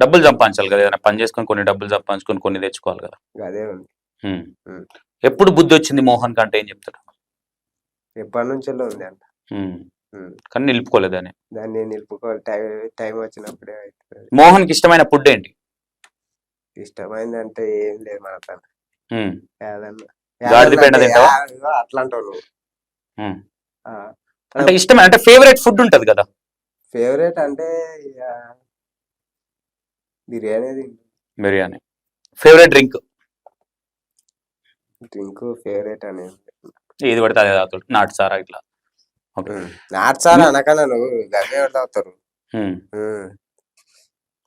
డబ్బులు సంపాదించాలి కదా, ఏదైనా పని చేసుకొని కొన్ని డబ్బులు సంపాదించుకొని కొన్ని తెచ్చుకోవాలి కదా. అదే ఉంది. ఎప్పుడు బుద్ధి వచ్చింది మోహన్ కంటే ఏం చెప్తాడు? ఎప్పటి నుంచో ఉంది అంట. కానీ నిలుపుకోలేదు అని. దాన్ని నిలుపుకోవాలి, టైం వచ్చినప్పుడే అవుతుంది. మోహన్కి ఇష్టమైన ఫుడ్ ఏంటి? ఇష్టమైందంటే ఏం లేదు మన తన ఉమ్, ఏదన్నా గాడిద పెండ తింటావా? అట్లా అంటావు నువ్వు. ఉమ్. అంటే ఇష్టమైన అంటే ఫేవరెట్ ఫుడ్ ఉంటది కదా. ఫేవరెట్ అంటే ఇక biryani. Biryani. Favourite drink? Drink favourite అని ఏది పడితే అదే తాగుతాడు, నాటు సారా ఇట్లా. ఓకే. నాటుసారా అనకన్నా నువ్వు గవ్వే తాగుతారు.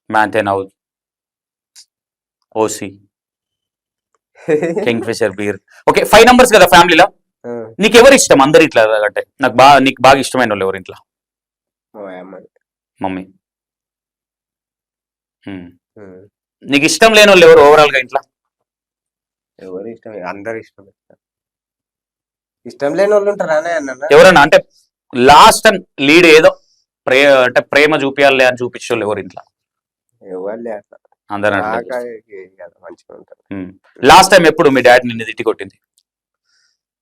Mansion House, OC, Kingfisher beer. Okay, 5 numbers కదా ఫ్యామిలీలో. నీకు ఎవరు ఇష్టం అందరు ఇట్లా అంటే? నీకు బాగా ఇష్టమైన వాళ్ళు ఎవరు ఇంట్లో? మమ్మీ. నీకు ఇష్టం లేని వాళ్ళు ఎవరు ఓవరాల్ గా ఇంట్లో? ఎవరు ఇష్టం? అందరు ఇష్టం. ఇష్టం లేని వాళ్ళు ఉంటారా ఎవరన్నా? అంటే లాస్ట్ టైం లీడ్ ఏదో అంటే ప్రేమ చూపించాలి అని చూపించే వాళ్ళు ఎవరు ఇంట్లో? ఎవరు అట్లా అందరూ మంచిగా ఉంటారు. లాస్ట్ టైం ఎప్పుడు మీ డాడీ నిన్ను తిట్టి కొట్టింది?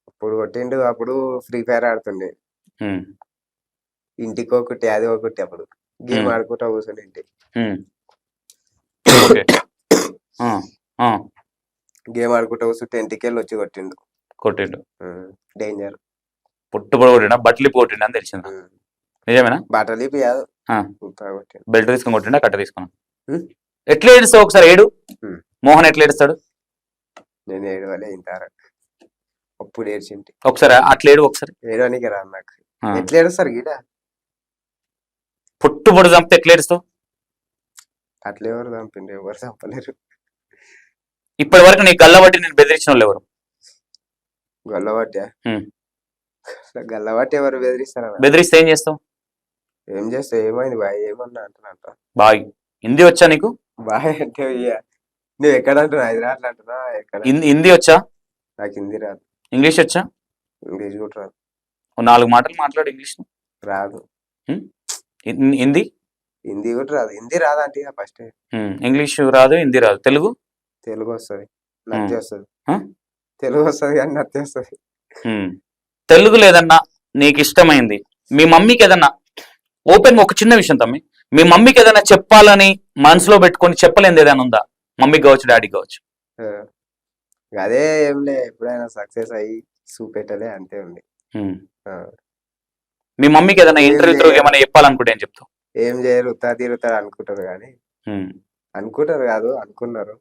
అప్పుడు కొట్టిండు, అప్పుడు ఫ్రీ ఫైర్ ఆడుతుండే. ఇంటికి ఒకటి అది ఒకటి, అప్పుడు గేమ్ ఆడుకుంటా కూర్చొని ఇంటి గేమ్ ఆడుకుంటా కూర్చుంటే ఇంటికి వెళ్ళి వచ్చి కొట్టిండు. డేంజర్. పుట్టుబడి కొట్టిండా? బట్టలు కొట్టిండా అని తెలిసిందా? నిజమేనా? బట్టలు ఇప్పి కాదు, బెల్ట్ తీసుకొని కొట్టిండా కట్ట తీసుకున్నా? ఎట్లా ఏడుస్తావు ఒకసారి ఏడు. మోహన్ ఎట్లా ఏడుస్తాడు? నేను ఏడవలే ఇంటారా, అప్పుడు ఏడ్చింటి. ఒకసారి అట్లా ఏడు, ఒకసారి ఏడవనికి రా నాకు. ఎట్లా ఏడుస్తారు గీడ? పుట్టుబడి చంపితే ఎట్లా ఏడుస్తావు? అట్లా ఎవరు చంపిండు? ఎవరు చంపలేరు. ఇప్పటి వరకు నీ గల్లబట్టి నేను బెదిరించిన వాళ్ళు ఎవరు? గల్లబట్టి గల్లబట్టి ఎవరు బెదిరిస్తారా? బెదిరిస్తే ఏం చేస్తావు? ఏం చేస్తా? ఏమైంది బాయ్? ఏమన్నా అంటున్నా. బాయ్ హిందీ వచ్చా నీకు? బాయ్ అంటే నువ్వు ఎక్కడ అంటున్నా? హైదరాబాద్ అంటున్నా ఎక్కడ? హిందీ వచ్చా? నాకు హిందీ రాదు. ఇంగ్లీష్ వచ్చా? ఇంగ్లీష్ కూడా రాదు. 4 మాటలు మాట్లాడు ఇంగ్లీష్. రాదు. హిందీ? హిందీ కూడా రాదు. హిందీ రాదు అంటే ఫస్ట్. ఇంగ్లీష్ రాదు, హిందీ రాదు. తెలుగు? తెలుగు వస్తుంది, నత్తి వస్తుంది. తెలుగు వస్తుంది కానీ నత్తి వస్తుంది. తెలుగు లేదన్నా నీకు ఇష్టమైంది మీ మమ్మీకి ఏదన్నా ఓపెన్ ఒక చిన్న విషయం తమ్మి, మీ మమ్మీకి ఏదైనా చెప్పాలని మనసులో పెట్టుకొని చెప్పలేనిది ఏదైనా ఉందా? మమ్మీకి కావచ్చు, డాడీకి కావచ్చు. అదే ఏం లే, ఎప్పుడైనా సక్సెస్ అయ్యి చూపెట్టలే అంతే ఉంది. మీ మమ్మీకి ఏదైనా ఇంటర్వ్యూ త్రూ ఏమైనా చెప్పాలనుకుంటే ఏం చెప్తావు? ఏం చేయరు, తీరుతారు అనుకుంటారు కానీ అనుకుంటారు కాదు, అనుకున్నారు.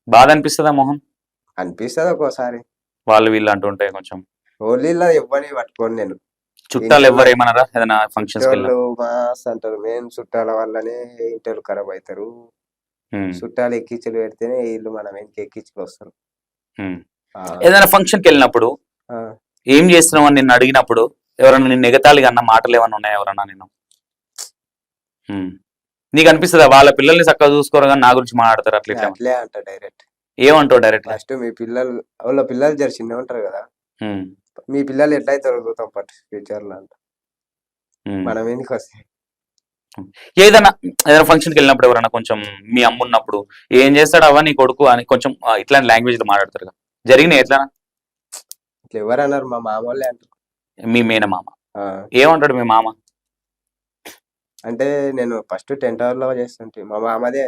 బాధ అనిపిస్తుందా మోహన్? అనిపిస్తుంది ఒక్కోసారి. వాళ్ళు వీళ్ళు అంటుంటే కొంచెం. ఓన్లీలో ఎవరిని పట్టుకోండి నేను. చుట్టాలు ఎవరు ఏమన్నారా ఏదైనా ఫంక్షన్స్ మాస్ అంటారు, మెయిన్ చుట్టాల వల్లనే ఇంటర్వ్యూ ఖరాబ్ అవుతారు. చుట్టాలు ఎక్కించులు పెడితేనే వీళ్ళు మనం వెనక్కి ఎక్కించులు వస్తారు. ఏదైనా ఫంక్షన్కి వెళ్ళినప్పుడు ఏం చేస్తున్నావు అని నిన్ను అడిగినప్పుడు ఎవరన్నా నిన్ను ఎగతాళిగా అన్న మాటలు ఏమన్నా ఉన్నాయా ఎవరన్నా నిన్ను? నీకు అనిపిస్తుందా వాళ్ళ పిల్లల్ని చక్కగా చూసుకోరు కానీ నా గురించి మాట్లాడతారు అట్లే అంట డైరెక్ట్? ఏమంటావు డైరెక్ట్? ఫస్ట్ మీ పిల్లలు, వాళ్ళ పిల్లలు జర చిన్న ఉంటారు కదా, మీ పిల్లలు ఎట్లయితే దొరుకుతాం పట్టు ఫ్యూచర్ లో అంట. మనం ఎందుకు వస్తాయి? ఏదైనా ఫంక్షన్కి వెళ్ళినప్పుడు ఎవరైనా కొంచెం మీ అమ్మ ఉన్నప్పుడు ఏం చేస్తాడు అవ్వ నీ కొడుకు అని కొంచెం ఇట్లాంటి లాంగ్వేజ్ లో మాట్లాడతారు కదా, జరిగినాయి ఎట్లా? ఇట్లా ఎవరు అన్నారు? మా మామ వాళ్ళే అంటారు. మీ మేనమామ ఏమంటాడు? మీ మామ అంటే నేను ఫస్ట్ 10th hour లో చేస్తుంటే మా మామదే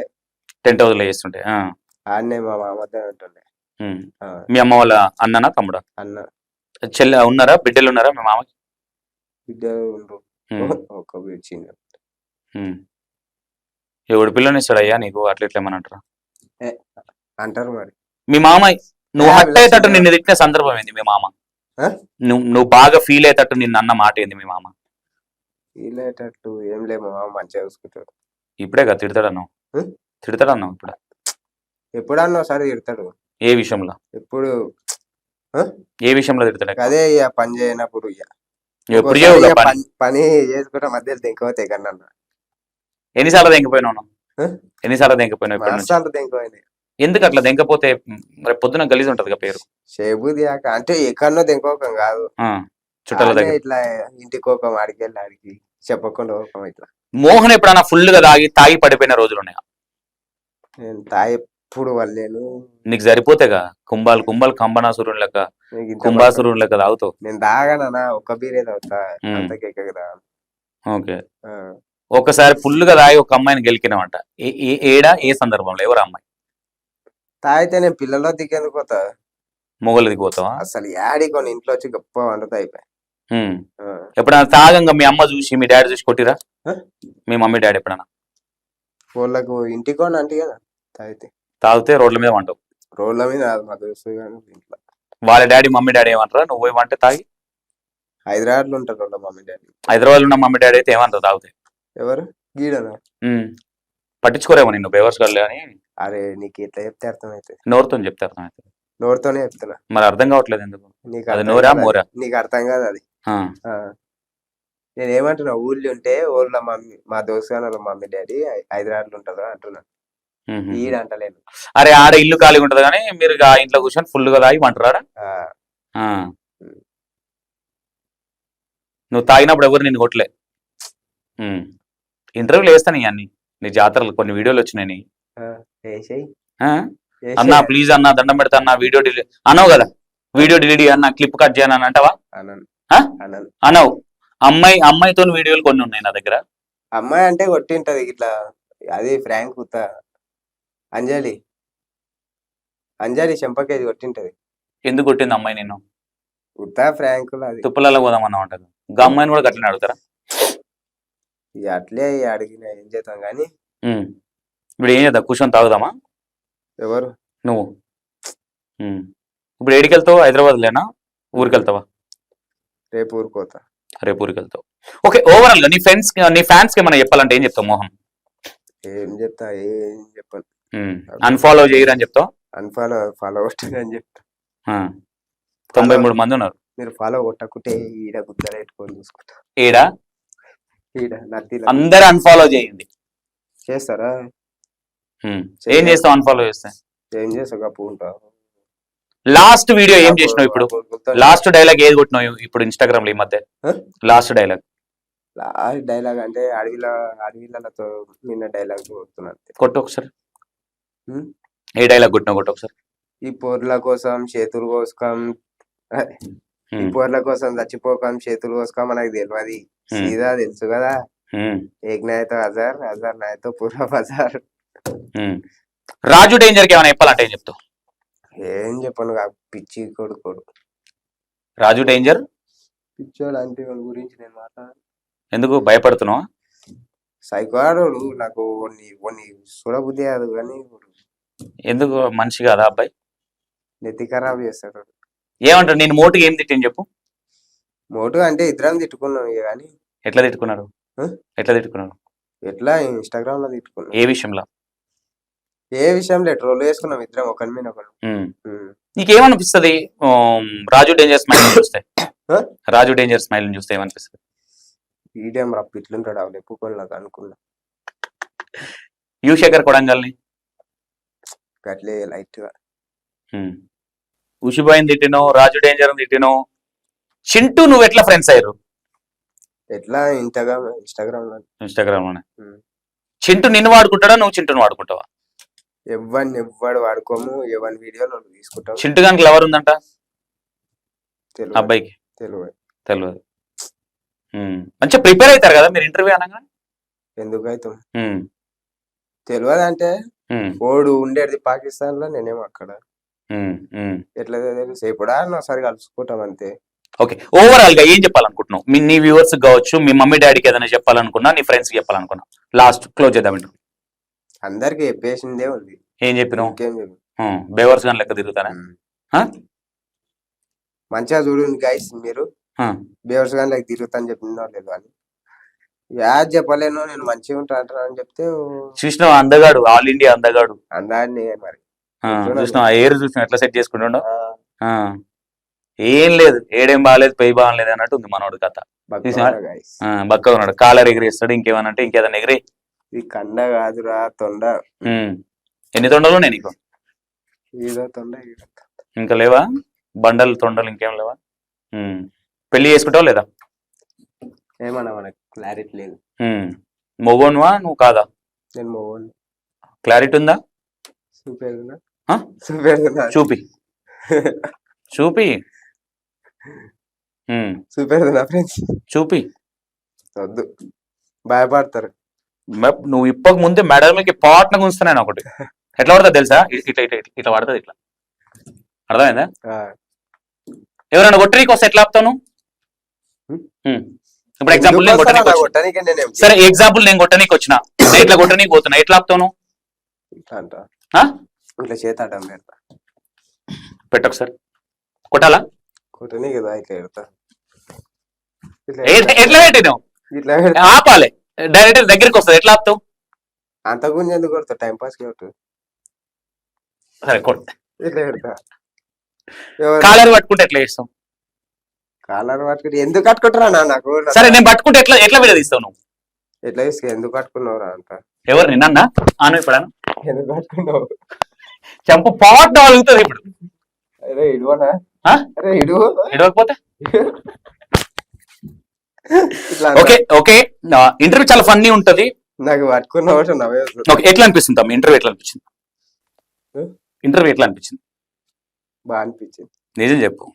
10th hour లో చేస్తుంటే ఆడనే మా మామదే ఉంటుండే. మీ అమ్మ వాళ్ళ అన్ననా తమ్ముడా? అన్న. చెల్లె ఉన్నారా? బిడ్డలు ఉన్నారా మీ మామకి? బిడ్డలు ఉండరు, ఒక చిన్న. ఎవడు పిల్లని ఇస్తాడయ్యా నీకు? అట్లా ఇట్లా ఏమని అంటారా? అంటారు మరి. మీ మామ నువ్వు హట్ అయ్యేటట్టు నిన్ను తిట్టిన సందర్భం ఏంది? మీ మామ నువ్వు బాగా ఫీల్ అయ్యేటట్టు నిన్ను అన్న మాట ఏంది? మీ మామ ఫీల్ అయ్యేటట్టు ఏం లేదు, మా మామ మంచిగా చూసుకుంటాడు. ఇప్పుడే కదా తిడతాడన్నావు? తిడతాడన్నావు ఇప్పుడు? ఎప్పుడన్నా ఒకసారి తిడతాడు. ఏ విషయంలో? ఎప్పుడు ఏ విషయంలో తిడతాడు? అదే పని చేయనప్పుడు పని చేసుకుంటా మధ్యలో తెంకపోతే కన్నా. ఎన్నిసార్లు తెంకపోయినావు? ఎన్నిసార్లు తెంకపోయినాయి? ఎందుకు అట్లా తెంకపోతే? రేపు పొద్దున గలీజ్ ఉంటది కదా పేరు. షేబుది అంటే ఎక్కడనో తెంకోకం కాదు, చుట్టాల దగ్గర ఇట్లా ఇంటికి ఒక ఆడికెళ్ళి ఆడికి చెప్పకుండా ఇట్లా. మోహన్ ఎప్పుడన్నా ఫుల్ గా తాగి పడిపోయిన రోజులు ఉన్నాయా? నేను ఎప్పుడు వాళ్ళేను నీకు సరిపోతేగా కుంభాలు కుంభాలు కంబనాసురుని లెక్క నీకు ఇంత కుంభాసురుని లెక్క తాగుతావు. నేను తాగానన్నా ఒక్క బీరే తాగుతా ఉమ్. అంతకి ఎక్కగా ఓకే, ఒకసారి ఫుల్గా తాగి ఒక అమ్మాయిని గెలికినామంట. ఏడా ఏ సందర్భంలో ఎవరు అమ్మాయి? తాగితే నేను పిల్లలో దిగేందుకు పోతా మొగలు దిగిపోతావా? అసలు యాడి కొన్ని ఇంట్లో వచ్చి గొప్ప వండుతా అయిపోయి ఎప్పుడైనా తాగంగా మీ అమ్మ చూసి మీ డాడీ చూసి కొట్టిరా? హ? మీ మమ్మీ డాడీ ఎప్పుడైనా వాళ్ళకు ఇంటికోని అంటే కదా తాగితే తాగితే రోడ్ల మీద వంటావు? రోడ్ల మీద కాదు, మా దోస్తు కానీ ఇంట్లో వాళ్ళ డాడీ మమ్మీ డాడీ ఏమంటారా నువ్వు ఏమంటే తాగి? హైదరాబాద్ లో ఉంటారు వాళ్ళ మమ్మీ డాడీ. హైదరాబాద్ ఉన్న మమ్మీ డాడీ అయితే ఏమంటారు తాగితే? ఎవరు గీడనా? పట్టించుకోరేమో నిన్ను బేవర్స్ గర్లే అని. అరే నీకు ఎట్లా చెప్తే అర్థమవుతుంది, నోరుతో చెప్తారు అయితే. నోరుతోనే చెప్తున్నా. మరి అర్థం కావట్లేదు ఎందుకు? నీకు అది అర్థం నోరా కాదు అది. మోరా? నీకు అర్థం కాదు అది. ఆ, నేను ఏమంటున్నా, ఊళ్ళో ఉంటే ఊళ్ళో మమ్మీ మా దోస్తు వాళ్ళ మమ్మీ డాడీ హైదరాబాద్ లో ఉంటుందో అంటున్నా. మ్మ్. ఈడ అంటలేను. అరే ఆడ ఇల్లు ఖాళీగా ఉంటది కానీ మీరు ఆ ఇంట్లో కూర్చొని ఫుల్ గా తాగి వంటరాడా? ఆ, నువ్వు తాగినప్పుడు ఎవరు నిన్ను కొట్టలే. ఇంటర్వ్యూలు వేస్తాను అన్ని నీ జాతరలు కొన్ని వీడియోలు వచ్చినాయి నీ. వేసేయ్, అన్నా ప్లీజ్ అన్నా దండం పెడతా అన్న వీడియో డిలీట్ అనవు కదా, వీడియో డిలీట్ అన్న క్లిప్ కట్ చేయను అని అంటావా? అనను ఆ? అనను. అనవు. అమ్మాయితో వీడియోలు కొన్ని ఉన్నాయి నా దగ్గర. అమ్మాయి అంటే కొట్టింటది ఇట్లా, అది ఫ్రాంక్ ఉత్తా. అంజలి అంజలి చెంపకేది కొట్టింటది. ఎందుకు కొట్టింది అమ్మాయి నిన్ను? ఉత్తా ఫ్రాంకులు అది. తుప్పలలో పోదామన్నా ఉంటుంది. గా అమ్మాయిని కూడా గట్లనే అడుగుతారా? ఇక అట్లే అడిగిన ఏం చేద్దాం కానీ. ఇప్పుడు ఏం చేద్దాం, కూర్చొని తాగుదామా? ఎవరు? నువ్వు. ఇప్పుడు ఏడికి వెళ్తావు? హైదరాబాద్ లేనా? ఊరికి వెళ్తావా? రేపు ఊరుకోతా. రేపు ఊరికి వెళ్తావు. ఓకే, ఓవరాల్ గా నీ ఫ్యాన్స్ కి ఏమైనా చెప్పాలంటే ఏం చెప్తావు మోహన్? ఏం చెప్తా, ఏం చెప్పను. అన్ఫాలో చేయరని చెప్తావు? ఫాలో కొట్టండి అని చెప్తా. 93 మంది ఉన్నారు. మీరు ఫాలో కొట్టకుంటే ఈడ గుద్దలు పెట్టుకొని చూసుకుంటా. ఏడా ఈడ నత్తిలో అందరు అన్ఫాలో చేయండి. చేస్తారా? ఏం చేస్తావు అన్ఫాలో చేస్తే? ఏం చేస్తా, గప్పు ఉంటావు. లాస్ట్ వీడియో ఏం చేసినావు? ఇప్పుడు లాస్ట్ డైలాగ్ ఏది కొట్టినావు ఇప్పుడు ఇన్స్టాగ్రామ్ లో ఈ మధ్య? లాస్ట్ డైలాగ్ అంటే అడవిలతో నిన్న డైలాగ్ కొడుతున్నా. కొట్టు ఒకసారి. ఏ డైలాగ్ కొట్టినావు కొట్టు ఒకసారి. ఈ పోర్ల కోసం చేతులు కోసుకం, ఈ పోర్ల కోసం చచ్చిపోకం చేతులు కోసుకం మనకు తెలియదు, సీదా తెలుసు కదా. ఏక్ నాయతో హజార్, హజార్ నాయతో పూరా బజార్. రాజు డేంజర్ కి ఏమైనా చెప్పాలంటే ఏం చెప్తావు? ఏం చెప్పను, పిచ్చి కొడుకోడు రాజు డేంజర్. పిచ్చోడు అంటే వాడి గురించి నేను మాట్లాడాను. ఎందుకు భయపడుతున్నావా? సైకోడు నాకు కొన్ని చూడబుద్ధి కాదు కానీ. ఎందుకు మనిషి కాదా అబ్బాయి? నెత్తి ఖరాబ్ చేస్తాడు. ఏమంటారు నేను మోటుగా ఏం తిట్టింది చెప్పు? మోటు అంటే ఇద్దరం తిట్టుకున్నాం ఇక కానీ. ఎట్లా తిట్టుకున్నారు? ఎట్లా తిట్టుకున్నారు? ఎట్లా ఇన్స్టాగ్రామ్ లో తిట్టుకున్నాం. ఏ విషయంలో? ఏ విషయంలో ట్రోల్ వేసుకున్నాం ఇద్దరం ఒకరి మీద ఒకరు. నీకేమనిపిస్తుంది రాజు డేంజర్ స్మైల్ చూస్తే? రాజు డేంజర్ స్మైల్ చూస్తే ఏమనిపిస్తుంది? ఈడేం రప్పు ఇట్లుంటాడు అవి ఎప్పుకొని నాకు అనుకున్నా. యువశేఖర్ కొడంగల్ని అట్లే లైట్ గా. ఉషిబాయిని తిట్టినో, రాజు డేంజర్ తిట్టినో, చింటూ నువ్వు ఎట్లా ఫ్రెండ్స్ అయ్యారు? ఎట్లా ఇన్స్టాగ్రామ్ లోనే. చింటూ నిన్ను వాడుకుంటాడా, నువ్వు చింటూని వాడుకుంటావా? ఎవ్వడు వాడుకోము, ఎవరి వీడియోలో తీసుకుంటాం. చింటూ గానికి ఎవరు ఉందంట అబ్బాయికి? తెలియదు. మంచిగా ప్రిపేర్ అవుతారు కదా మీరు ఇంటర్వ్యూ అనగా? ఎందుకు అవుతాం తెలియదు అంటే. ఓడు ఉండేది పాకిస్తాన్ లో, నేనేమో అక్కడ. ఎట్లా తెలుసు? ఎప్పుడా ఒకసారి కలుసుకుంటాం అంతే. ఓకే, ఓవరాల్ గా ఏం చెప్పాలనుకుంటున్నావు? నీ వ్యూవర్స్ కావచ్చు, మీ మమ్మీ డాడీకి ఏదైనా చెప్పాలనుకున్నా, నీ ఫ్రెండ్స్ కి చెప్పాలనుకున్నా, లాస్ట్ క్లోజ్ చేద్దాం. అందరికి చెప్పేసిందే ఉంది. ఏం చెప్పినావు? ఇంకేం చెప్పి బేవర్స్ గాని లెక్క తిరుగుతారా? మంచిగా చూడండి గైస్, మీరు బేవర్స్ గాని లెక్క తిరుగుతాను చెప్పిన లేదు అని యాడ్ చెప్పలేను. నేను మంచిగా ఉంటాను అని చెప్తే చూసినావు అందగాడు, ఆల్ ఇండియా అందగాడు. అందాన్ని మరి చూసినావు ఎయిర్ చూసినావు ఎట్లా సెట్ చేసుకుంటాడు. ఏం లేదు, ఏడేం బాగాలేదు, పై బాగాలేదు అన్నట్టు ఉంది మనోడు కథ. బక్క ఉన్నాడు, కాలర్ ఎగిరేస్తాడు, ఇంకేమనంటే ఇంకేదన్నా ఎగిరి. ఇది కండ కాదురా, తొండ. ఎన్ని తొండలు ఉన్నాయి నీకు? ఇంకా లేవా బండలు తొండలు? ఇంకేం లేవా? పెళ్లి చేసుకుంటావా లేదా? ఏమన్నా మనకు క్లారిటీ లేదు. మొగోనువా నువ్వు కాదా? నేను మొగోను. క్లారిటీ ఉందా? చూపేదినా ఆ? చూపేదినా చూపి చూపి ఉమ్, చూపేదినా ఫ్రెండ్స్ చూపి వద్దు భయపడతారు. నువ్వు ఇప్పక ముందే మెడలకి పాట్న గుంచుతున్నాను ఒకటి ఎట్లా పడుతుంది తెలుసా? ఇట్లా ఇట్లా ఇట్లా ఇట్లా పడుతుంది ఇట్లా. అర్థమైందా? ఆ, ఎవరైనా కొట్టడానికి వస్తే ఎట్లా ఆపుతావు నువ్వు? ఇప్పుడు ఎగ్జాంపుల్ నేను ఎందుకు వస్తారా కొట్టడానికి నా వచ్చిన. కొట్టడానికి నేనేం సరే ఎగ్జాంపుల్ నేను కొట్టడానికి వచ్చిన, నేను ఇట్లా కొట్టడానికి పోతున్నా, ఎట్లా ఆపుతావు నువ్వు? ఇట్లా అంట ఆ? ఇట్లా చేతాటం పెడతా పెట్టొకసారి కొట్టాలా? కొట్టని కదా ఇట్లా పెడతా ఇట్లా ఎట్లా పెట్టినావు? ఇట్లా పెడతా. ఆపాలి, డైరెక్ట్ దగ్గరికి వస్తుంది, ఎట్లా ఆపుతావు? అంత గురించి ఎందుకు కొడతా? టైం పాస్ కొట్టు. సరే కొట్ట. ఇట్లా పెడతా. కాలర్ పట్టుకుంటే ఎట్లా చేస్తావు? కాలర్ పట్టుకుంటే ఎందుకు కట్టుకుంటారా నాకు? సరే నేను పట్టుకుంటే ఎట్లా ఎట్లా విడదీస్తావు నువ్వు? ఎట్లా తీసుకు ఎందుకు కట్టుకున్నావురా అంత? ఎవరు నిన్న ఆను ఇప్పుడు ఎందుకు కట్టుకున్నావు? చెంప పాట్ అడుగుతుంది ఇప్పుడు. అరే ఇడువనా? ఆ? అరే ఇడు ఇడవకపోతే ఇట్లా ఓకే ఓకే. ఇంటర్వ్యూ చాలా ఫన్నీ ఉంటది. నాకు పట్టుకున్న ఒకటి నవ్వే వస్తుంది. ఓకే, ఎట్లా అనిపిస్తుంది తమ్మి ఇంటర్వ్యూ? ఎట్లా అనిపించింది ఇంటర్వ్యూ? ఎట్లా అనిపించింది? బాగా అనిపించింది. నిజం చెప్పు.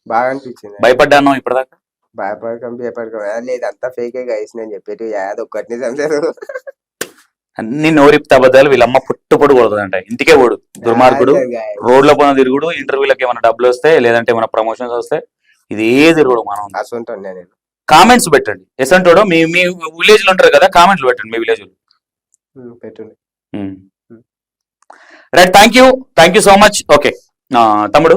బాగా అనిపించింది. భయపడ్డాను ఇప్పటిదాకా? భయపడకం లేదు, అంతా ఫేకే గైస్. నేను చెప్పేది యాద ఒక్కటి నిజం లేదు. అన్ని నోరిప్త అబద్ధాలు. వీళ్ళమ్మ పుట్టు కొడుతుందంట, ఇంటికే పోడు దుర్మార్గుడు. రోడ్ల పైన తిరుగుడు, ఇంటర్వ్యూలకు ఏమైనా డబ్బులు వస్తాయి లేదంటే ఏమైనా ప్రమోషన్స్ వస్తాయి, ఇది ఏ తిరుగుడు. మనం అసంటాను నేను. కామెంట్స్ పెట్టండి ఎసంటోడో. మీ మీ విలేజ్ లో ఉంటారు కదా, కామెంట్లు పెట్టండి మీ విలేజ్ లో. పెట్టండి. Right, thank you so much. Okay తమ్ముడు,